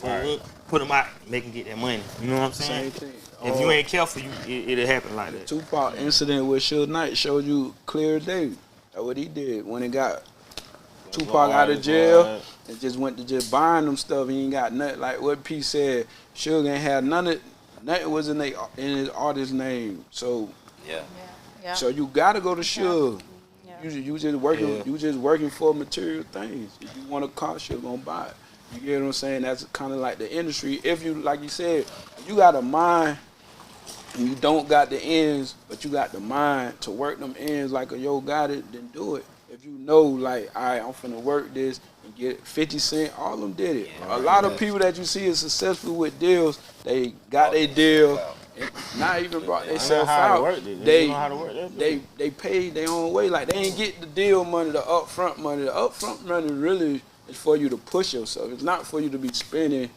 put them out, make them get that money. You know what I'm saying? Same thing. If you ain't careful, it'll happen like that. Tupac incident with Suge Knight showed you clear as day. That's what he did when he got Tupac out of jail and just went to just buying them stuff. He ain't got nothing. Like what P said, Suge ain't had nothing was in his artist's name. So so you gotta go to Suge. You just working for material things. If you want a car, Suge gonna buy it. You get what I'm saying? That's kind of like the industry. If you, like you said, if you got a mind and you don't got the ends, but you got the mind to work them ends like a Yo Gotti, then do it. If you know, like, all right, I'm finna work this and get 50 Cent, all of them did it. A lot of people that you see is successful with deals, they got their deal, and not even brought themselves out. They paid their own way. Like, they ain't get the deal money, the upfront money. The upfront money really is for you to push yourself. It's not for you to be spending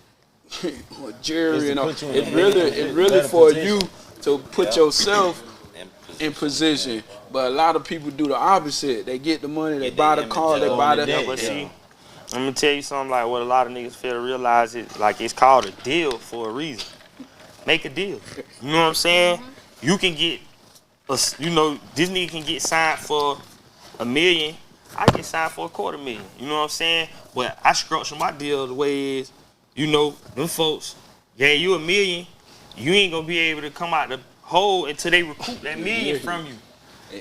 jewelry and all. It's really for you to put yourself in position. But a lot of people do the opposite. They get the money, they buy the car, they buy the... But see, I'm gonna tell you something, like what a lot of niggas fail to realize is, like, it's called a deal for a reason. Make a deal. You know what I'm saying? You can get you know, this nigga can get signed for $1 million. I get signed for $250,000. You know what I'm saying? But I structure my deal the way is, you know, them folks gave you $1 million. You ain't gonna be able to come out the hole until they recoup that $1 million from you.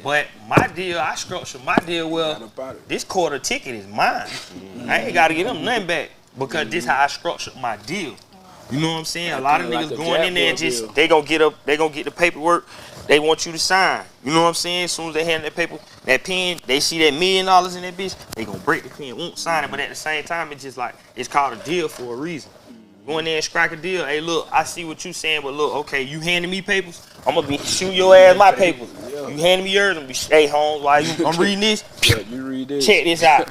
But my deal, I structure my deal well. This quarter ticket is mine. I ain't gotta get them nothing back because this how I structured my deal. You know what I'm saying? A lot of niggas going in there and just they gonna get the paperwork. They want you to sign. You know what I'm saying? As soon as they hand that paper, that pen, they see that $1 million in that bitch, they gonna break the pen, won't sign it. But at the same time, it's just like it's called a deal for a reason. Go in there and strike a deal. Hey, look, I see what you saying, but look, okay, you handing me papers, I'm gonna be shoot your ass my papers. You handing me yours, I'm gonna be hey Holmes, while I'm reading this. Yeah, you read this. Check this out,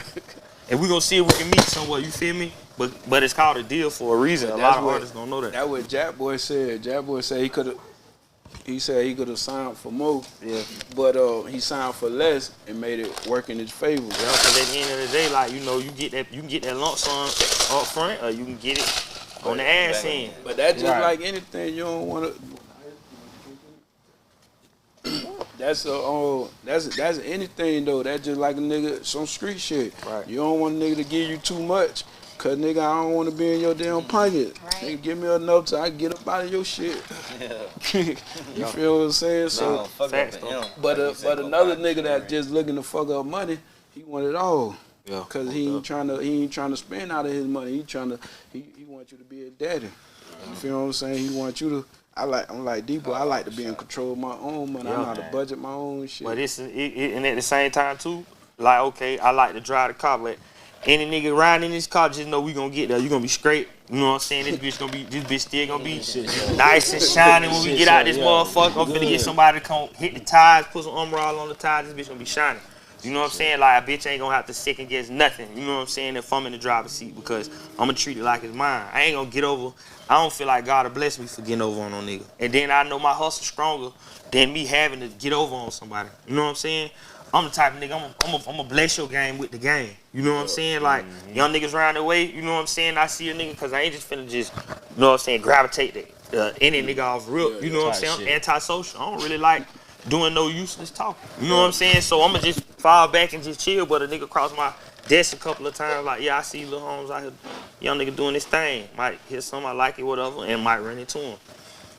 and we gonna see if we can meet somewhere. You feel me? But it's called a deal for a reason. A lot of artists don't know that. That's what Jack Boy said. Jack Boy said he could have. He said he could have signed for more, but he signed for less and made it work in his favor. Yeah, because at the end of the day, like you know, you can get that lump sum up front, or you can get it on the ass end. But that's just like anything. You don't want to. That's anything though. That's just like a nigga some street shit. Right. You don't want a nigga to give you too much. Cause nigga, I don't want to be in your damn pocket. Right. Nigga, give me enough so I can get up out of your shit. You feel what I'm saying? So, but another nigga that just looking to fuck up money, he want it all. Yeah. Cause he ain't trying to spend out of his money. He want you to be a daddy. You feel what I'm saying? He want you to. I'm like D-Boy. I like to be in control of my own money. I know how to budget my own shit. But and at the same time too, like okay, I like to drive the car, but any nigga riding in this car, just know we gonna get there. You gonna be straight. You know what I'm saying? This bitch still gonna be nice and shining when we get out this motherfucker. I'm finna get somebody to come hit the tires, put some Armor All on the tires. This bitch gonna be shining. You know what I'm saying? Like a bitch ain't gonna have to second guess nothing. You know what I'm saying? If I'm in the driver's seat because I'm gonna treat it like it's mine. I ain't gonna get over. I don't feel like God will bless me for getting over on no nigga. And then I know my hustle stronger than me having to get over on somebody. You know what I'm saying? I'm the type of nigga, I'm gonna bless your game with the game. You know what I'm saying? Like, young niggas around the way, you know what I'm saying? I see a nigga, because I ain't just finna just, you know what I'm saying, gravitate any nigga off real. You know what I'm saying? I'm antisocial. I don't really like doing no useless talking. You know what I'm saying? So I'm gonna just fall back and just chill, but a nigga cross my desk a couple of times, like, yeah, I see Lil Holmes out here, young nigga doing this thing. Might hear something I like it, whatever, and might run into him.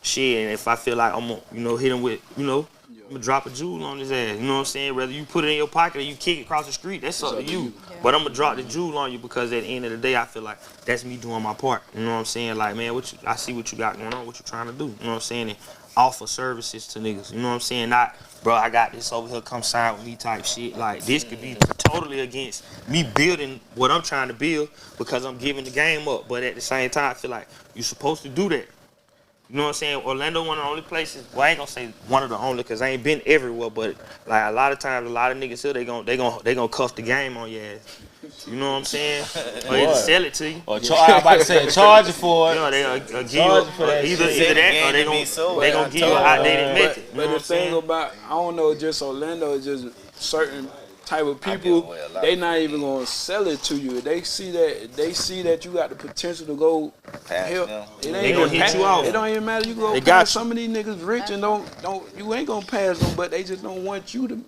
Shit, and if I feel like I'm gonna, you know, hit him with, you know, I'm gonna drop a jewel on his ass. You know what I'm saying? Whether you put it in your pocket or you kick it across the street, that's up to you. Yeah. But I'm gonna drop the jewel on you because at the end of the day, I feel like that's me doing my part. You know what I'm saying? Like, man, I see what you got going on, what you trying to do. You know what I'm saying? And offer services to niggas. You know what I'm saying? Not, bro, I got this over here, come sign with me type shit. Like, this could be totally against me building what I'm trying to build because I'm giving the game up. But at the same time, I feel like you're supposed to do that. You know what I'm saying? Orlando, one of the only places. Well, I ain't gonna say one of the only, cause I ain't been everywhere. But like a lot of times, a lot of niggas here, they gonna cuff the game on your ass. You know what I'm saying? Or either sell it to you. Or I'm about to say charge you for it. You know, they gonna give you either that, or they gonna give you an outdated method. But the thing about, I don't know, just Orlando is just certain type of people, they not even gonna sell it to you. They see that you got the potential to go help. They gonna hit you out. It don't even matter. You go pass some of these niggas rich and don't you ain't gonna pass them, but they just don't want you to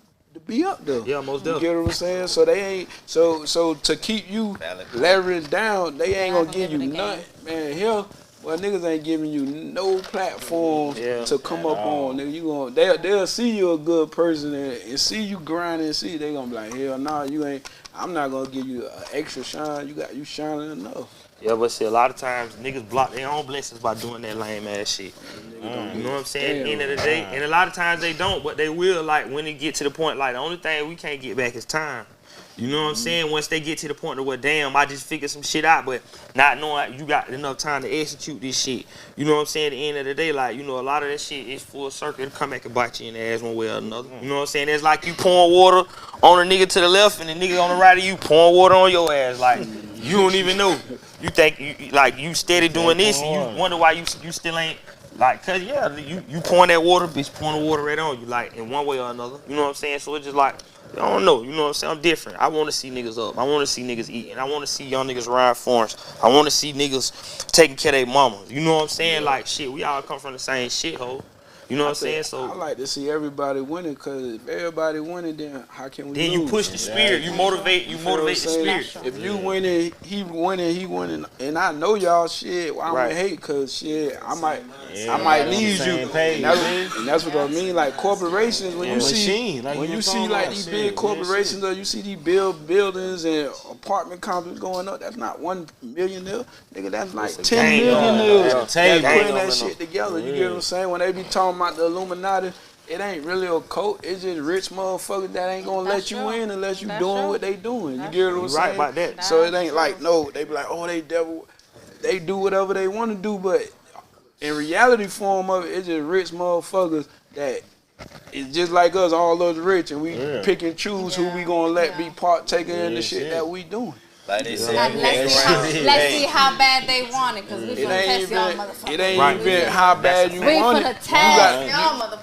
be up there. Yeah, most definitely. You get what I'm saying? So they ain't so to keep you leveraged down, they ain't gonna give you nothing. Man, here, well, niggas ain't giving you no platform to come up on. Nigga, you gonna they'll see you a good person and see you grinding and see they gonna be like, hell nah, you ain't. I'm not gonna give you an extra shine. You shining enough. Yeah, but see, a lot of times niggas block their own blessings by doing that lame ass shit. You know what I'm saying? At the end of the day, and a lot of times they don't, but they will. Like when it get to the point, like the only thing we can't get back is time. You know what I'm saying? Once they get to the point of where, damn, I just figured some shit out, but not knowing you got enough time to execute this shit. You know what I'm saying? At the end of the day, like, you know, a lot of that shit is full circle to come back and bite you in the ass one way or another. You know what I'm saying? It's like you pouring water on a nigga to the left and the nigga on the right of you pouring water on your ass. Like, you don't even know. You think, you steady doing this and you wonder why you still ain't, like, cause yeah, you pouring that water, bitch pouring the water right on you, like, in one way or another. You know what I'm saying? So it's just like, I don't know, you know what I'm saying? I'm different. I want to see niggas up. I want to see niggas eating. I want to see young niggas ride farms. I want to see niggas taking care of their mamas. You know what I'm saying? Like, shit, we all come from the same shithole. You know what I'm saying? So I like to see everybody winning, because if everybody winning, then how can we then lose? you push the spirit. You motivate the spirit. If you winning, he winning, and I know y'all shit. I don't hate, cause shit, I might need you. And that's what I mean. Like corporations, when you see like these big corporations, or you see these buildings and apartment complexes going up, that's not 1 millionaire, nigga. That's like 10 millionaires that's putting that shit together. You get what I'm saying? When they be talking about the Illuminati, it ain't really a cult. It's just rich motherfuckers that ain't gonna let you in unless you doing what they doing. You get what I'm saying? Right about that. So it ain't like, no, they be like, oh, they devil. They do whatever they want to do, but in reality form of it, it's just rich motherfuckers that it's just like us, all those rich, and we pick and choose who we gonna let be partaker in the shit that we doing. Like they said, let's see how bad they want it, because we finna test y'all motherfuckers. It ain't even how bad you want it.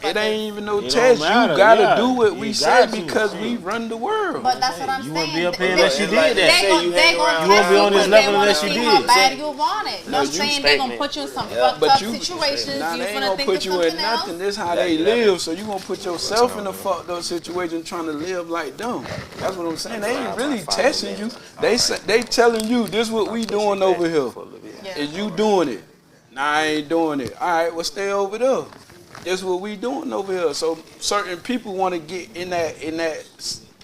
It ain't even no test. You gotta do what we say because we run the world. But that's what I'm saying. You wouldn't be up here unless you did that. You won't be on this level unless you did. How bad you want it. You know what I'm saying? They gonna put you in some fucked up situations. Nah, You they ain't finna gonna think put of you in something else. nothing. This how they live. So you gonna put yourself in a fucked up situation trying to live like them. That's what I'm saying. They ain't really testing you. They telling you this what we doing over here. Is you doing it? Nah, I ain't doing it. All right, well stay over there. This what we doing over here. So certain people want to get in that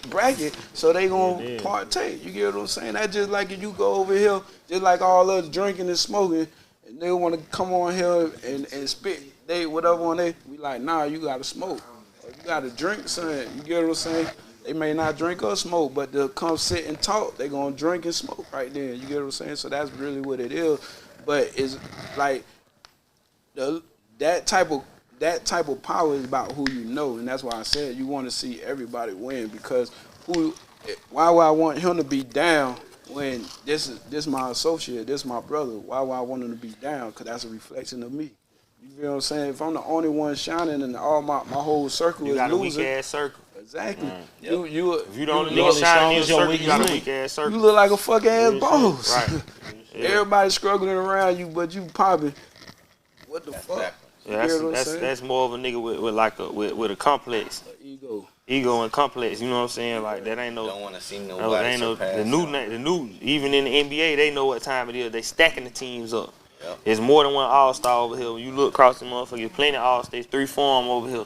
bracket, so they gonna partake. You get what I'm saying? That's just like if you go over here, just like all us drinking and smoking, and they want to come on here and spit whatever on they. We like, nah, you gotta smoke. Or you gotta drink something. You get what I'm saying? They may not drink or smoke, but they'll come sit and talk. They gonna drink and smoke right there. You get what I'm saying? So that's really what it is. But it's like that type of power is about who you know, and that's why I said you want to see everybody win, because why would I want him to be down when this my associate, this my brother? Why would I want him to be down? Because that's a reflection of me. You feel what I'm saying? If I'm the only one shining and all my whole circle is losing. You got a weak ass circle. Exactly. If you don't nigga shining in your circle, you got a weak ass circle. You look like a fuck ass boss. Right. Everybody struggling around you, but you popping. What the fuck? Yeah, that's more of a nigga with a complex. Ego and complex. You know what I'm saying? Like that ain't no. Don't want to see nobody the new even in the NBA they know what time it is. They stacking the teams up. Yep. There's more than one all-star over here. When you look across the motherfuckers, plenty of all-stars, 3-4 over here.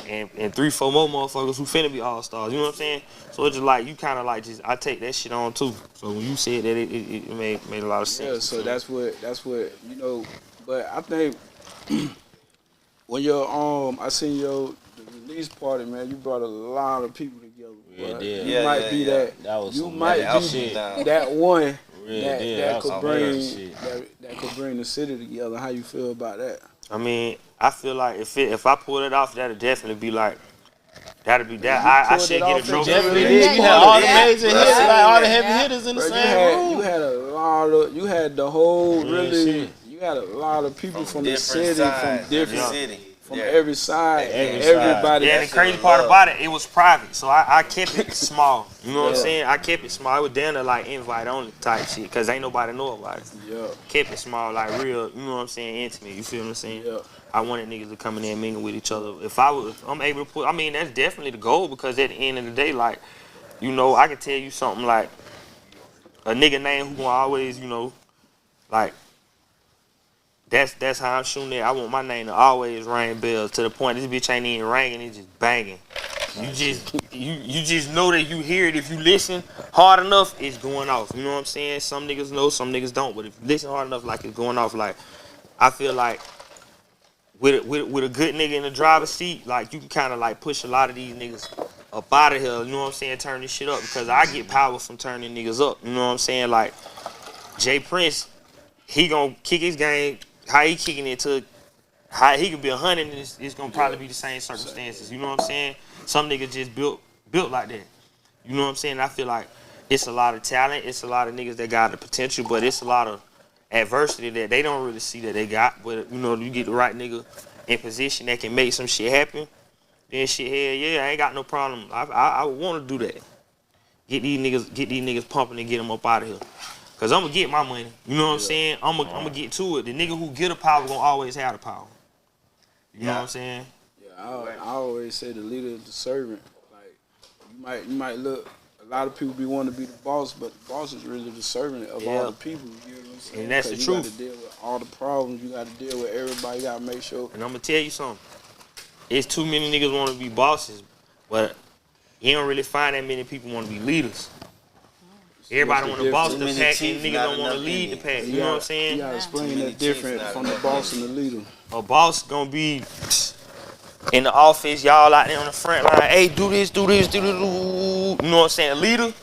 And 3-4 more motherfuckers who finna be all-stars. You know what I'm saying? So it's just like, you kind of like just, I take that shit on too. So when you said that, it made a lot of sense. Yeah, so that's what, you know, but I think when I seen your release party, man, you brought a lot of people together. Yeah, you might be that one that could bring the city together. How you feel about that? I mean, I feel like if I pull it off, that'd definitely be like, that'd be that. I should get a trophy. Definitely did. You had all the amazing hits, like all the heavy hitters in the same room. You had a lot of, you had the whole you had a lot of people from the city, from different cities. From every side, everybody. Yeah, and the crazy part about it was private, so I kept it small. You know what I'm saying? I kept it small. It was down to like invite only type shit, cause ain't nobody know about it. Yeah. Kept it small, like real. You know what I'm saying? Intimate. You feel what I'm saying? Yeah. I wanted niggas to come in there and mingle with each other. If I'm able to put. I mean, that's definitely the goal, because at the end of the day, like, you know, I can tell you something like a nigga name who gonna always, you know, like. That's how I'm shooting it. I want my name to always ring bells, to the point this bitch ain't even ringing, it's just banging. You just know that you hear it. If you listen hard enough, it's going off. You know what I'm saying? Some niggas know, some niggas don't. But if you listen hard enough, like, it's going off. Like, I feel like with a good nigga in the driver's seat, like, you can kind of like push a lot of these niggas up out of here. You know what I'm saying? Turn this shit up, because I get power from turning niggas up. You know what I'm saying? Like, Jay Prince, he gonna kick his game. How he kicking it to how he could be 100, and it's gonna probably be the same circumstances. You know what I'm saying? Some niggas just built like that. You know what I'm saying? I feel like it's a lot of talent, it's a lot of niggas that got the potential, but it's a lot of adversity that they don't really see that they got. But you know, you get the right nigga in position that can make some shit happen, then shit, hell yeah, I ain't got no problem. I want to do that. Get these niggas pumping and get them up out of here. Cause I'm gonna get my money. You know what I'm saying? I'm gonna get to it. The nigga who get the power gonna always have the power. You know what I'm saying? Yeah, I always say the leader is the servant. Like you might look. A lot of people wanting to be the boss, but the boss is really the servant of all the people. You know what I'm saying? And that's the truth. You got to deal with all the problems. You got to deal with everybody. You got to make sure. And I'm gonna tell you something. It's too many niggas want to be bosses, but you don't really find that many people want to be leaders. Everybody want to boss the pack, and niggas don't want to lead the pack. You know what I'm saying? You gotta explain that different from the boss and the leader. A boss gonna be in the office, y'all out there on the front line. Hey, do this, do this, do this. You know what I'm saying? A leader.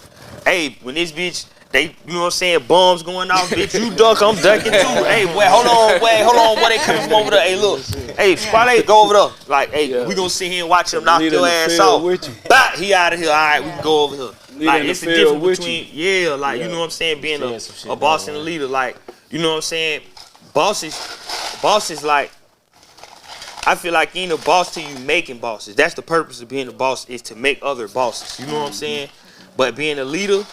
Hey, when this bitch, they, you know what I'm saying? Bombs going off, bitch. You duck, I'm ducking too. Hey, hold on. Where they coming from over there? Hey, look. Hey, Squale, go over there. Like, hey, we gonna sit here and watch him knock your ass off. Bah, he out of here. All right, we can go over here. Like, it's the difference between, you know what I'm saying, being a boss and a leader. Like, you know what I'm saying? Bosses, like, I feel like you ain't a boss till you making bosses. That's the purpose of being a boss, is to make other bosses. You know what I'm saying? But being a leader,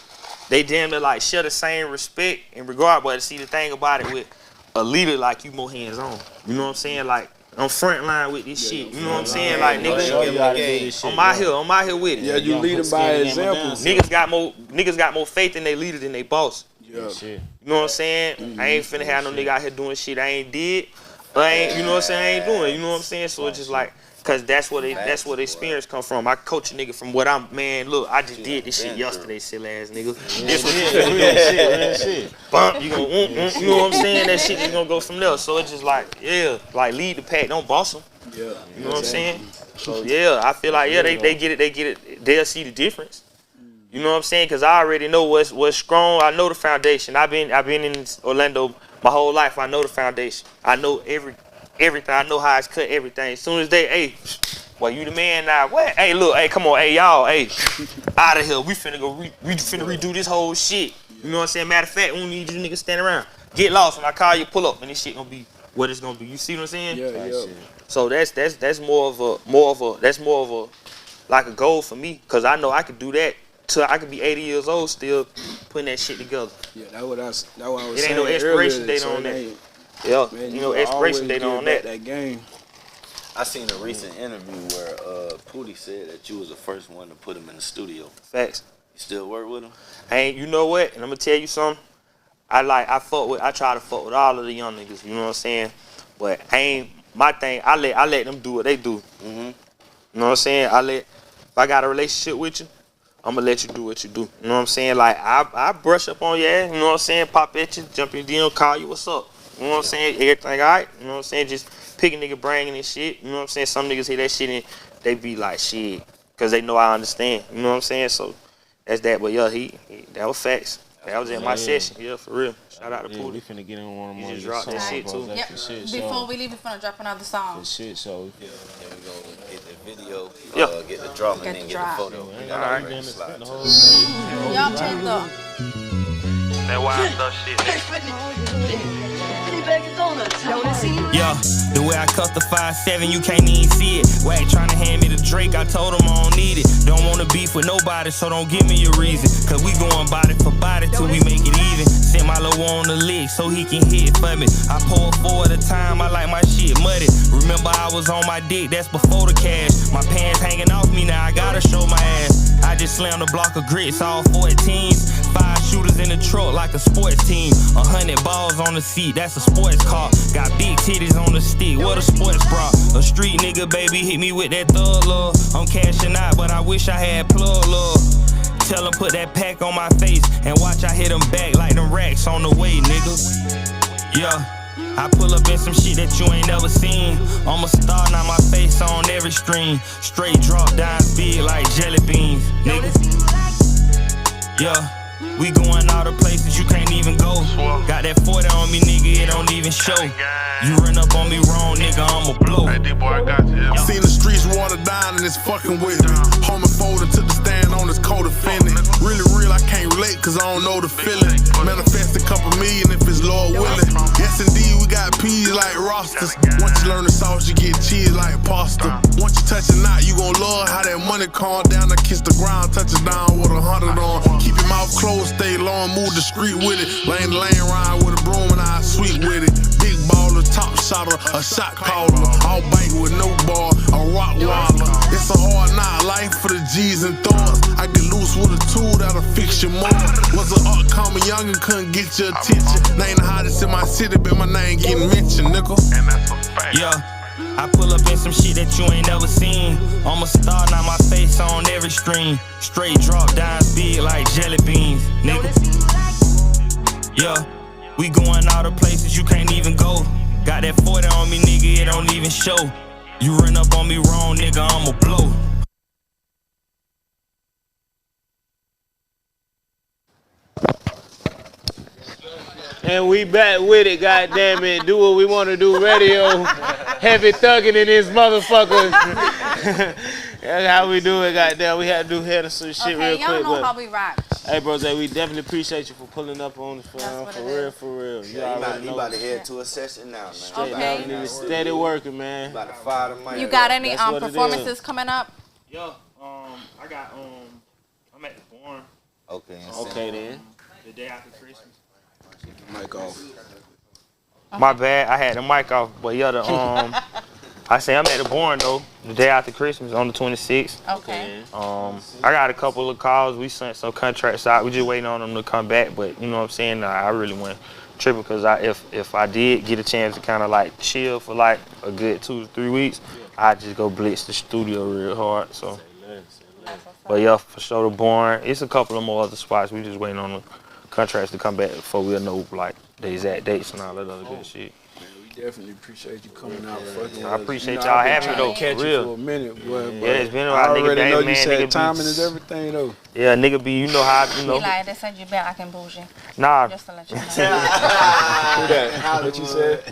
they damn near like share the same respect and regard. But see, the thing about it with a leader, like, you more hands on. You know what I'm saying? Like, I'm front line with this shit. You know what I'm saying? Like, niggas, I'm out here with it. Yeah, you lead by example. Niggas got more faith in their leader than they boss. Yeah. You know what I'm saying? I ain't finna have no nigga out here doing shit I ain't did. I ain't, you know what I'm saying? I ain't doing it. You know what I'm saying? So it's just like, cause that's where the experience come from. I coach a nigga from what I'm, man, look, I just did this shit yesterday, silly ass nigga. This what shit. Bump, you gonna, you know what I'm saying? That shit is gonna go from there. So it's just like, like lead the pack, don't boss them. Yeah. You know what I'm saying? So I feel like, they get it. They'll see the difference. You know what I'm saying? Cause I already know what's strong. I know the foundation. I've been in Orlando my whole life. I know the foundation. I know everything. I know how it's cut, everything. As soon as hey, well, you the man now. What? Hey, look, hey, come on, hey, y'all, hey, out of here. We finna redo this whole shit. You know what I'm saying? Matter of fact, we don't need you niggas standing around. Get lost when I call you, pull up, and this shit gonna be what it's gonna be. You see what I'm saying? Yeah. So that's more of a like a goal for me, cause I know I could do that till I could be 80 years old still putting that shit together. Yeah, that's what I was saying. It ain't no expiration date on that. Yeah, man, you know, expiration date on that game. I seen a recent interview where Pootie said that you was the first one to put him in the studio. Facts. You still work with him? You know what? And I'm gonna tell you something. I try to fuck with all of the young niggas. You know what I'm saying? But my thing. I let them do what they do. Mm-hmm. You know what I'm saying? If I got a relationship with you, I'm gonna let you do what you do. You know what I'm saying? Like, I brush up on your ass. You know what I'm saying? Pop at you, jump in DM, call you, what's up? You know what I'm saying? Everything all right? You know what I'm saying? Just pick a nigga brain and shit. You know what I'm saying? Some niggas hear that shit and they be like, shit, because they know I understand. You know what I'm saying? So that's that. But yeah, that was facts. That was in my session. Yeah, for real. Shout out to Pootie. We finna get in one of just dropped that shit too. Yep. Before we leave, we're finna drop another song. The shit show. Yeah, and we gonna get the video, get the drum, and then get the photo. All right. Y'all change up. That wild stuff shit. Yeah, the way I cut the 5'7", you can't even see it. Wack tryna hand me the Drake, I told him I don't need it. Don't wanna beef with nobody, so don't give me a reason. Cause we going body for body till we make it even. Sent my low on the lick so he can hit for me. I pour 4 at a time, I like my shit muddy. Remember I was on my dick, that's before the cash. My pants hanging off me now, I gotta show my ass. I just slammed a block of grits, all 14s. 5 shooters in the truck like a sports team. 100 balls on the seat, that's a sports car. Got big titties on the stick, what a sports bra. A street nigga, baby, hit me with that thug love. I'm cashing out, but I wish I had plug love. Tell him put that pack on my face and watch I hit him back like them racks on the way, nigga. Yeah. I pull up in some shit that you ain't never seen. I'm a star, now my face on every stream. Straight drop down big like jelly beans, nigga. Yeah. We going all the places you can't even go. Got that 40 on me, nigga, it don't even show. You run up on me wrong, nigga, I'ma blow. Hey, D-boy, I got you. Seen the streets watered down and it's fucking with me. Homie folded, took the stand on his co-defendant. Really real, I can't relate cause I don't know the feeling. Manifest a couple million if it's Lord willing. Yes, indeed, we got peas like rosters. Once you learn the sauce, you get cheese like pasta. Once you touch a knot, you gon' love how that money calm down. I kiss the ground, touch it down with 100 on. Keep your mouth off clothes, stay low and move discreet with it. Lane to lane ride with a broom and I sweet with it. Big baller, top shotter, a shot caller. All bite with no ball, a rock waller. It's a hard night life for the G's and thoughts. I get loose with a tool that'll fix your more. Was an upcoming young and couldn't get your attention. Name the hottest in my city, but my name getting mentioned, nigga. Yeah, I pull up in some shit that you ain't never seen. I'm a star, now my face on every stream. Straight drop down big like jelly beans, nigga. Yeah, we going all the places you can't even go. Got that 40 on me, nigga, it don't even show. You run up on me wrong, nigga, I'ma blow. And we back with it, goddamn it. Do what we want to do, radio. Heavy thugging in this motherfucker. That's how we do it, goddamn. We had to do head of some shit real quick. Y'all know how we rock. Hey, bros, we definitely appreciate you for pulling up on us, for real. You about to head to a session now, man. Okay. Steady working, man. About to fire the mic. You got any performances coming up? Yo, I got I'm at the Born. Okay. Okay then. The day after Christmas. Mic off. My bad, I had the mic off, but yeah, I say I'm at the Born though, the day after Christmas on the 26th. Okay. I got a couple of calls. We sent some contracts out. We just waiting on them to come back, but you know what I'm saying? I really went tripping because if I did get a chance to kind of like chill for like a good 2 to 3 weeks, I'd just go blitz the studio real hard. So, but yeah, for sure the Born. It's a couple of more other spots. We just waiting on the contracts to come back before we'll know like the exact dates and all that other good shit. We definitely appreciate you coming out. Fucking I appreciate y'all having me though. Catch real. You for a minute, boy. Yeah, it's been a I while. already know man, you said nigga timing be, is everything though. Yeah, nigga be, you know how, you know. Be like, they said you bet I can bougie. Nah. Just to let you know. Who that? What you said?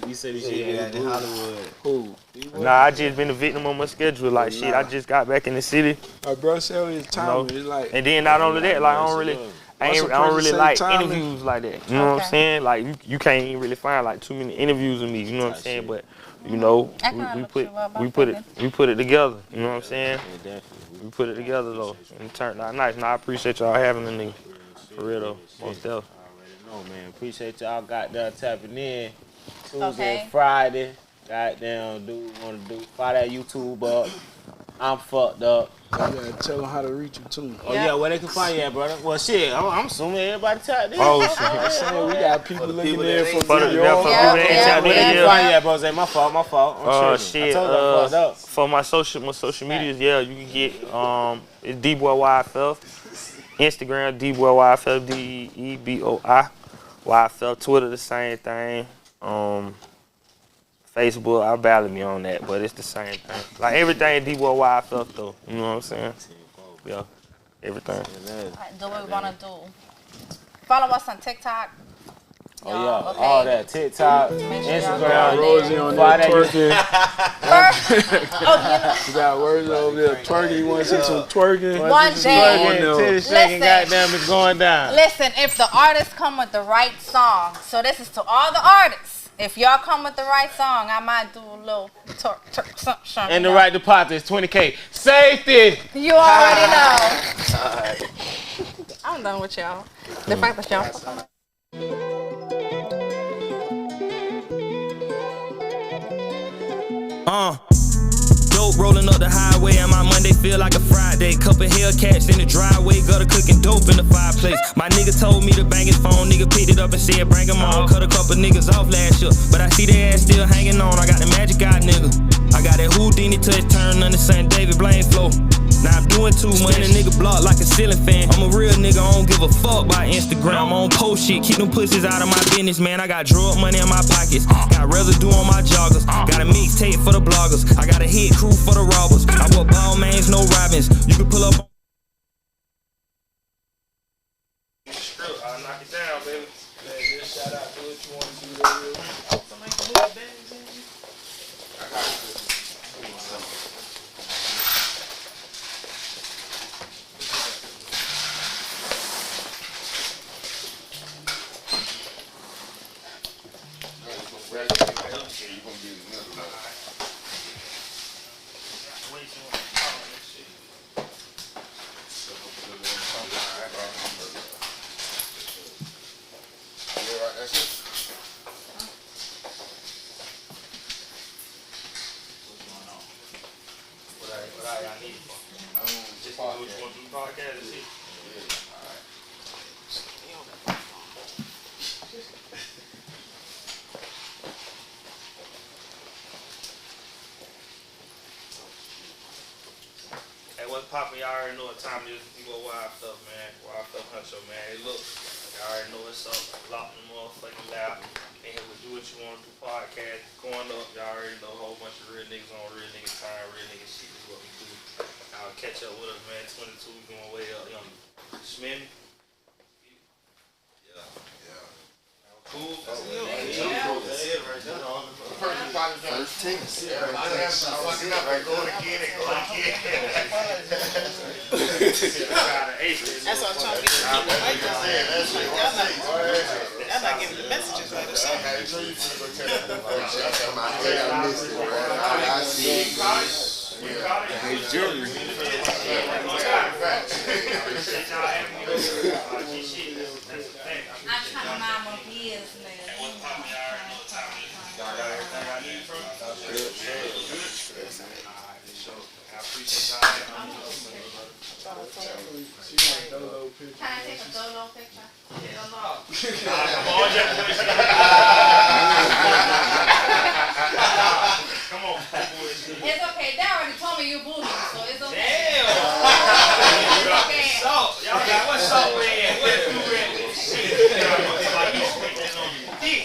You said you should in Hollywood. Who? Nah, I just been a victim of my schedule. Like shit, I just got back in the city. My bro said his timing. You know? It's like, and then not only that, like I don't really like timing? interviews like that. You know what I'm saying? Like you can't even really find like too many interviews with me. You know what I'm saying? But you know, we put it together. You know what I'm saying? We put it together though, and it turned out nice. Now I appreciate y'all having me for real though. Most definitely. No man, appreciate y'all goddamn tapping in. Tuesday, Friday, goddamn dude wanna do fire that YouTube up. I'm fucked up. Yeah, tell them how to reach you too. Oh yeah, where they can find you at, brother? Well shit, I'm assuming everybody tapped in. Oh shit. We got people looking in from Where they can find you at, bro? My fault. Shit. For my social medias, yeah, you can get it's D-Boy YFF, Instagram D-Boy YFF, DEEBOI YFF, Twitter the same thing. Facebook, I battle me on that, but it's the same thing. Like everything D-Boy YFF though, you know what I'm saying? Yeah, everything. Right, do what we want to do. Follow us on TikTok. Oh yeah, okay. All that TikTok, Instagram, Rosie on there twerking. You got words over there twerking. You want to see some twerking? One day, titty shaking, goddamn, it's going down. Listen, if the artists come with the right song, so this is to all the artists. If y'all come with the right song, I might do a little something. And the right deposit is $20K. Safety! You already know. I'm done with y'all. The fact that y'all. Dope rolling up the highway and my Monday feel like a Friday. Couple Hellcats in the driveway, gutter cooking dope in the fireplace. My nigga told me to bang his phone, nigga picked it up and said bring him on. Cut a couple niggas off last year, but I see their ass still hanging on. I got the magic eye nigga, I got that Houdini touch turn on the St. David Blaine flow. Now I'm doing too much, and a nigga block like a ceiling fan. I'm a real nigga, I don't give a fuck by Instagram. I don't post shit, keep them pussies out of my business, man. I got drug money in my pockets, got residue on my joggers, got a mixtape for the bloggers, I got a hit crew for the robbers. I bought ball mains, no Robins. You can pull up on. I'll knock it down, baby. Shout out to what you want to do. I got it. y'all already know what time it is. We go wild stuff, man. Wild stuff huncho, man. Hey, look, y'all already know what's up. Lock the motherfucking loud. And here we do what you want to do podcast. Going up, y'all already know a whole bunch of real niggas on real nigga time, real nigga shit is what we do. Y'all catch up with us, man. 22, we going way up. You smell me? Yeah. Cool. That's it right there. First take. Fucking up and going again and going again. That's what I'm trying to get the mic on. Y'all not giving the messages right or something. Hey, Junior. I'm trying to mind my business. Y'all got everything I need from you? Good. I appreciate y'all. Can I take a dolo picture? Come on, Come on. It's okay. They already told me you bougie, so it's okay. Damn. It's okay. Salt. Y'all got what salt red? What blue red? Shit. Like you spit that on your dick.